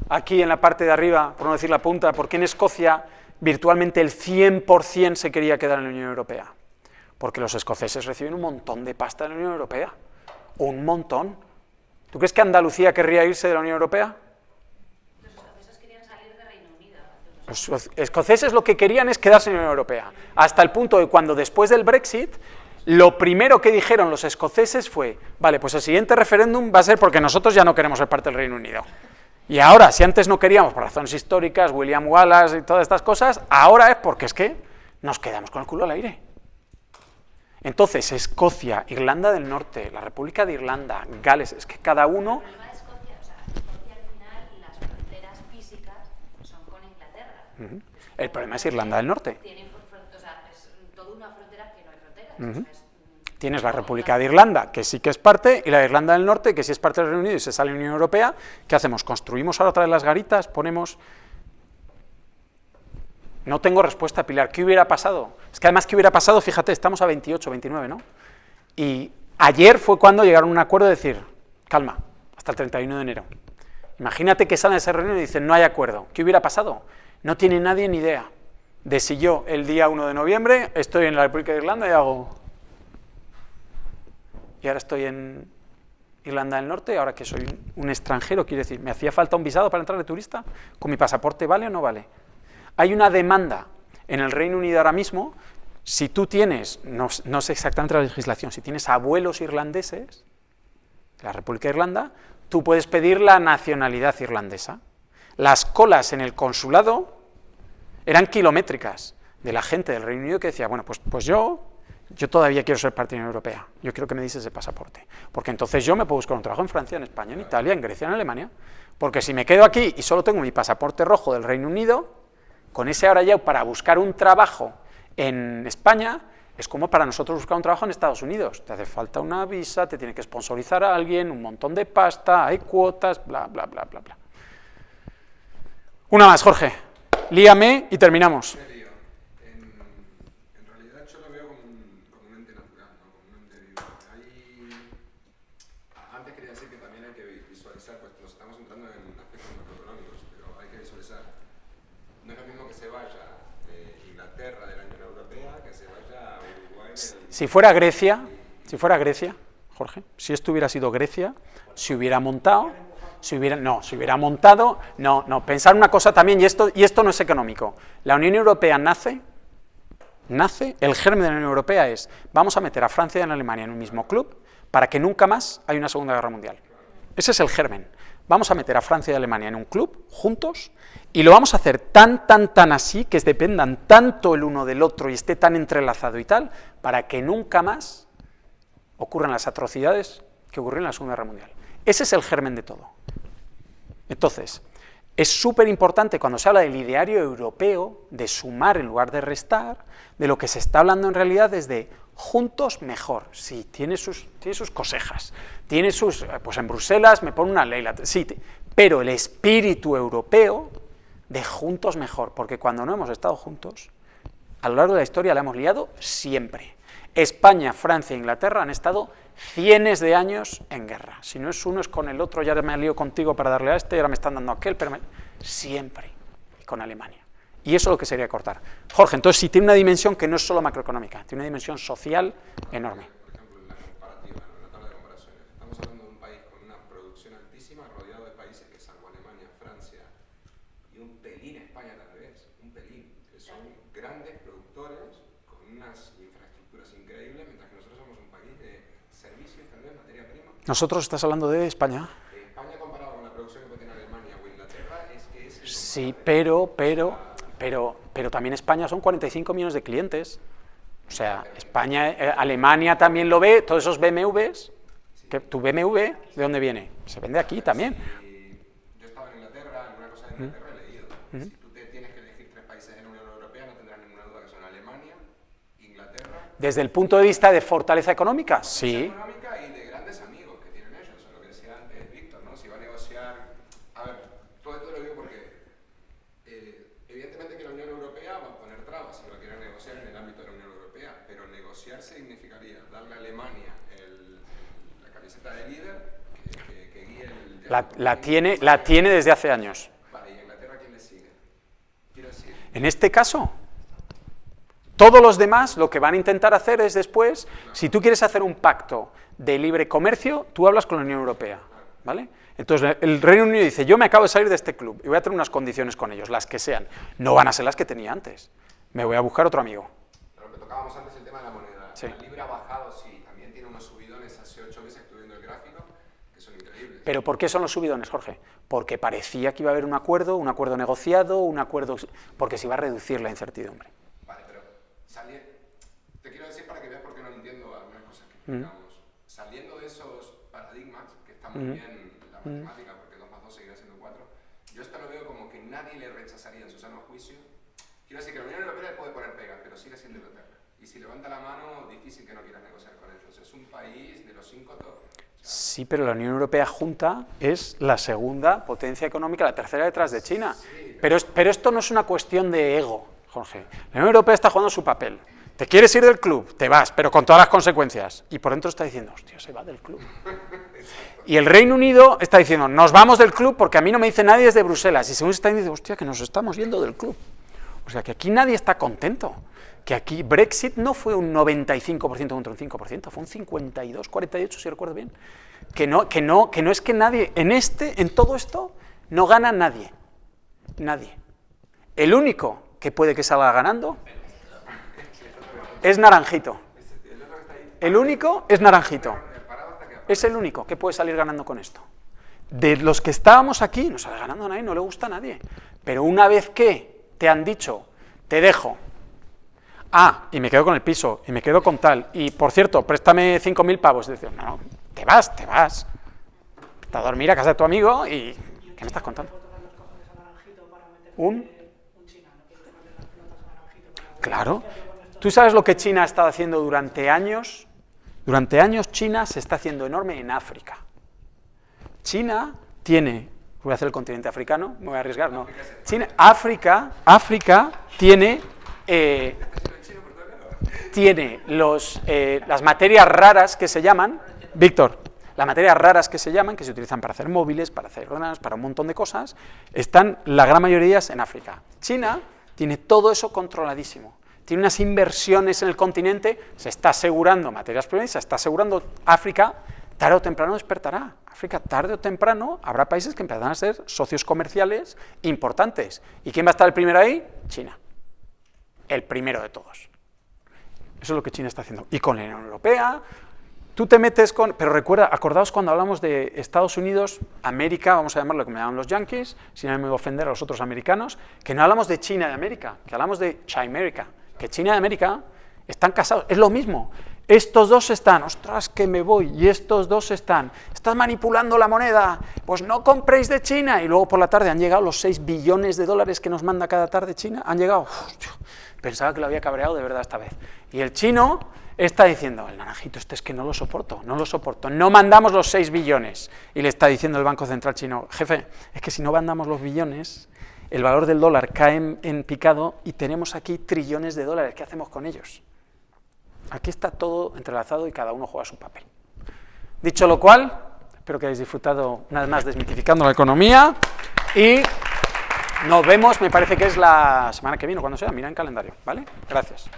aquí en la parte de arriba, por no decir la punta, por qué en Escocia virtualmente el 100% se quería quedar en la Unión Europea? Porque los escoceses reciben un montón de pasta de la Unión Europea, un montón. ¿Tú crees que Andalucía querría irse de la Unión Europea? Los escoceses querían salir de Reino Unido. Los escoceses lo que querían es quedarse en la Unión Europea, hasta el punto de cuando después del Brexit, lo primero que dijeron los escoceses fue, vale, pues el siguiente referéndum va a ser porque nosotros ya no queremos ser parte del Reino Unido. Y ahora, si antes no queríamos por razones históricas, William Wallace y todas estas cosas, ahora es porque es que nos quedamos con el culo al aire. Entonces, Escocia, Irlanda del Norte, la República de Irlanda, Gales, es que cada uno... El problema de Escocia, o sea, Escocia al final las fronteras físicas son con Inglaterra. El problema es Irlanda del Norte. Tienen, o sea, es toda una frontera que no hay fronteras. O sea, Tienes la República de Irlanda, que sí que es parte, y la de Irlanda del Norte, que sí es parte del Reino Unido y se sale de la Unión Europea. ¿Qué hacemos? ¿Construimos ahora otra vez las garitas? ¿Ponemos...? No tengo respuesta, Pilar. ¿Qué hubiera pasado? Es que además, ¿qué hubiera pasado? Fíjate, estamos a 28, 29, ¿no? Y ayer fue cuando llegaron a un acuerdo de decir, calma, hasta el 31 de enero. Imagínate que salen de esa reunión y dicen, no hay acuerdo. ¿Qué hubiera pasado? No tiene nadie ni idea de si yo, el día 1 de noviembre, estoy en la República de Irlanda y hago... Y ahora estoy en Irlanda del Norte, ahora que soy un extranjero, quiere decir, ¿me hacía falta un visado para entrar de turista? ¿Con mi pasaporte vale o no vale? Hay una demanda en el Reino Unido ahora mismo, si tú tienes, no sé exactamente la legislación, si tienes abuelos irlandeses, de la República de Irlanda, tú puedes pedir la nacionalidad irlandesa. Las colas en el consulado eran kilométricas de la gente del Reino Unido que decía, bueno, pues yo todavía quiero ser parte de la Unión Europea, yo quiero que me des ese pasaporte, porque entonces yo me puedo buscar un trabajo en Francia, en España, en Italia, en Grecia, en Alemania, porque si me quedo aquí y solo tengo mi pasaporte rojo del Reino Unido, con ese ahora ya para buscar un trabajo en España es como para nosotros buscar un trabajo en Estados Unidos. Te hace falta una visa, te tiene que sponsorizar a alguien, un montón de pasta, hay cuotas, bla, bla, bla, bla, bla. Una más, Jorge. Líame y terminamos. En realidad yo lo veo como un ente natural, ¿no? Como un ente vivo. Antes quería decir que también hay que visualizar, pues nos estamos entrando en aspectos macroeconómicos, pero hay que visualizar. No es lo mismo que se vaya de Inglaterra de la Unión Europea que se vaya a Uruguay. Si fuera Grecia, Jorge, si esto hubiera sido Grecia, se hubiera montado, pensar una cosa también, y esto no es económico. La Unión Europea nace, el germen de la Unión Europea es, vamos a meter a Francia y a Alemania en un mismo club para que nunca más haya una Segunda Guerra Mundial. Ese es el germen. Vamos a meter a Francia y a Alemania en un club, juntos, y lo vamos a hacer tan así, que dependan tanto el uno del otro y esté tan entrelazado y tal, para que nunca más ocurran las atrocidades que ocurrieron en la Segunda Guerra Mundial. Ese es el germen de todo. Entonces, es súper importante cuando se habla del ideario europeo, de sumar en lugar de restar, de lo que se está hablando en realidad es de juntos mejor. Sí, tiene sus cosejas, tiene sus, pues en Bruselas me pone una ley, sí, pero el espíritu europeo de juntos mejor, porque cuando no hemos estado juntos, a lo largo de la historia la hemos liado siempre. España, Francia e Inglaterra han estado cientos de años en guerra. Si no es uno, es con el otro, ya me lío contigo para darle a este, y ahora me están dando a aquel, pero siempre, y con Alemania. Y eso es lo que sería cortar. Jorge, entonces sí tiene una dimensión que no es solo macroeconómica, tiene una dimensión social enorme. Por ejemplo, en la comparativa, ¿no? En la tabla de comparaciones, estamos hablando de un país con una producción altísima, rodeado de países que salvo Alemania, Francia y un pelín España tal vez, un pelín, que son grandes productores con unas infraestructuras increíbles, mientras que nosotros somos un país de servicios, tal vez, materia prima. Nosotros estás hablando de España. España comparado con la producción que puede tener Alemania o Inglaterra es que es... Sí, pero también España son 45 millones de clientes. O sea, España, Alemania también lo ve, todos esos BMWs, que tu BMW, ¿de dónde viene? Se vende aquí también. Yo estaba en Inglaterra, alguna cosa de Inglaterra he leído. Si tú tienes que elegir 3 países en la Unión Europea, no tendrás ninguna duda que son Alemania, Inglaterra... Desde el punto de vista de fortaleza económica, sí. Económica y de grandes amigos que tienen ellos, o sea, lo que decía antes Víctor, ¿no? Si va a negociar... A ver, todo esto lo digo porque evidentemente que la Unión Europea va a poner trabas si va a querer negociar en el ámbito de la Unión Europea, pero negociar significaría darle a Alemania la camiseta de líder que guíe el... La tiene desde hace años. Vale, ¿y a Inglaterra quién le sigue? Quiero decir... En este caso, todos los demás lo que van a intentar hacer es después, si tú quieres hacer un pacto de libre comercio, tú hablas con la Unión Europea, ¿vale? Entonces el Reino Unido dice, yo me acabo de salir de este club y voy a tener unas condiciones con ellos, las que sean. No van a ser las que tenía antes. Me voy a buscar otro amigo. Pero lo que tocábamos antes el tema de la moneda. Sí. La libra ha bajado, sí, también tiene unos subidones hace 8 meses que estoy viendo el gráfico, que son increíbles. ¿Pero por qué son los subidones, Jorge? Porque parecía que iba a haber un acuerdo negociado, un acuerdo... porque se iba a reducir la incertidumbre. Vale, pero te quiero decir para que veas por qué no entiendo algunas cosas que explicamos. Saliendo de esos paradigmas, que está muy bien la matemática, porque 2 más 2 seguirá siendo 4, yo esto lo veo como que nadie le rechazaría en su sano juicio. Quiero decir que la Unión Europea le puede poner pegas, pero sigue siendo Inglaterra. Y si levanta la mano, difícil que no quieras negociar con ellos. Es un país de los 5 top. Sí, pero la Unión Europea junta es la segunda potencia económica, la tercera detrás de China. Pero esto no es una cuestión de ego, Jorge. La Unión Europea está jugando su papel. ¿Te quieres ir del club? Te vas, pero con todas las consecuencias. Y por dentro está diciendo, hostia, se va del club. Y el Reino Unido está diciendo, nos vamos del club porque a mí no me dice nadie desde Bruselas. Y según está diciendo, hostia, que nos estamos yendo del club. O sea, que aquí nadie está contento. Que aquí Brexit no fue un 95% contra un 5%, fue un 52, 48, si recuerdo bien. Que no es que nadie, en todo esto, no gana nadie. Nadie. El único que puede que salga ganando es Naranjito. El único es Naranjito. Es el único que puede salir ganando con esto. De los que estábamos aquí, no sale ganando a nadie, no le gusta a nadie. Pero una vez que te han dicho, te dejo, y me quedo con el piso, y me quedo con tal, y por cierto, préstame 5.000 pavos, y dices, no, te vas. Te a dormir a casa de tu amigo y... ¿Qué me estás contando? Claro. ¿Tú sabes lo que China ha estado haciendo durante años? Durante años China se está haciendo enorme en África. China tiene, voy a hacer el continente africano, me voy a arriesgar, no. África tiene las materias raras que se llaman, Víctor, las materias raras que se llaman, que se utilizan para hacer móviles, para hacer ordenadores, para un montón de cosas, están la gran mayoría de ellas en África. China tiene todo eso controladísimo. Tiene unas inversiones en el continente, se está asegurando materias primas, se está asegurando África, tarde o temprano despertará. África, tarde o temprano, habrá países que empezarán a ser socios comerciales importantes. ¿Y quién va a estar el primero ahí? China. El primero de todos. Eso es lo que China está haciendo. Y con la Unión Europea, tú te metes con... Pero recuerda, acordaos cuando hablamos de Estados Unidos, América, vamos a llamarlo como llaman los yankees, sin ánimo de ofender a los otros americanos, que no hablamos de China y América, que hablamos de Chimérica. Que China y América están casados, es lo mismo. Estos dos están, ostras, que me voy, y estos dos están manipulando la moneda, pues no compréis de China, y luego por la tarde han llegado los 6 billones de dólares que nos manda cada tarde China, han llegado, pensaba que lo había cabreado de verdad esta vez. Y el chino está diciendo, el naranjito este es que no lo soporto, no mandamos los 6 billones. Y le está diciendo el Banco Central chino, jefe, es que si no mandamos los billones, el valor del dólar cae en picado y tenemos aquí trillones de dólares. ¿Qué hacemos con ellos? Aquí está todo entrelazado y cada uno juega su papel. Dicho lo cual, espero que hayáis disfrutado una vez más desmitificando la economía y nos vemos, me parece que es la semana que viene, cuando sea, mira en calendario, ¿vale? Gracias.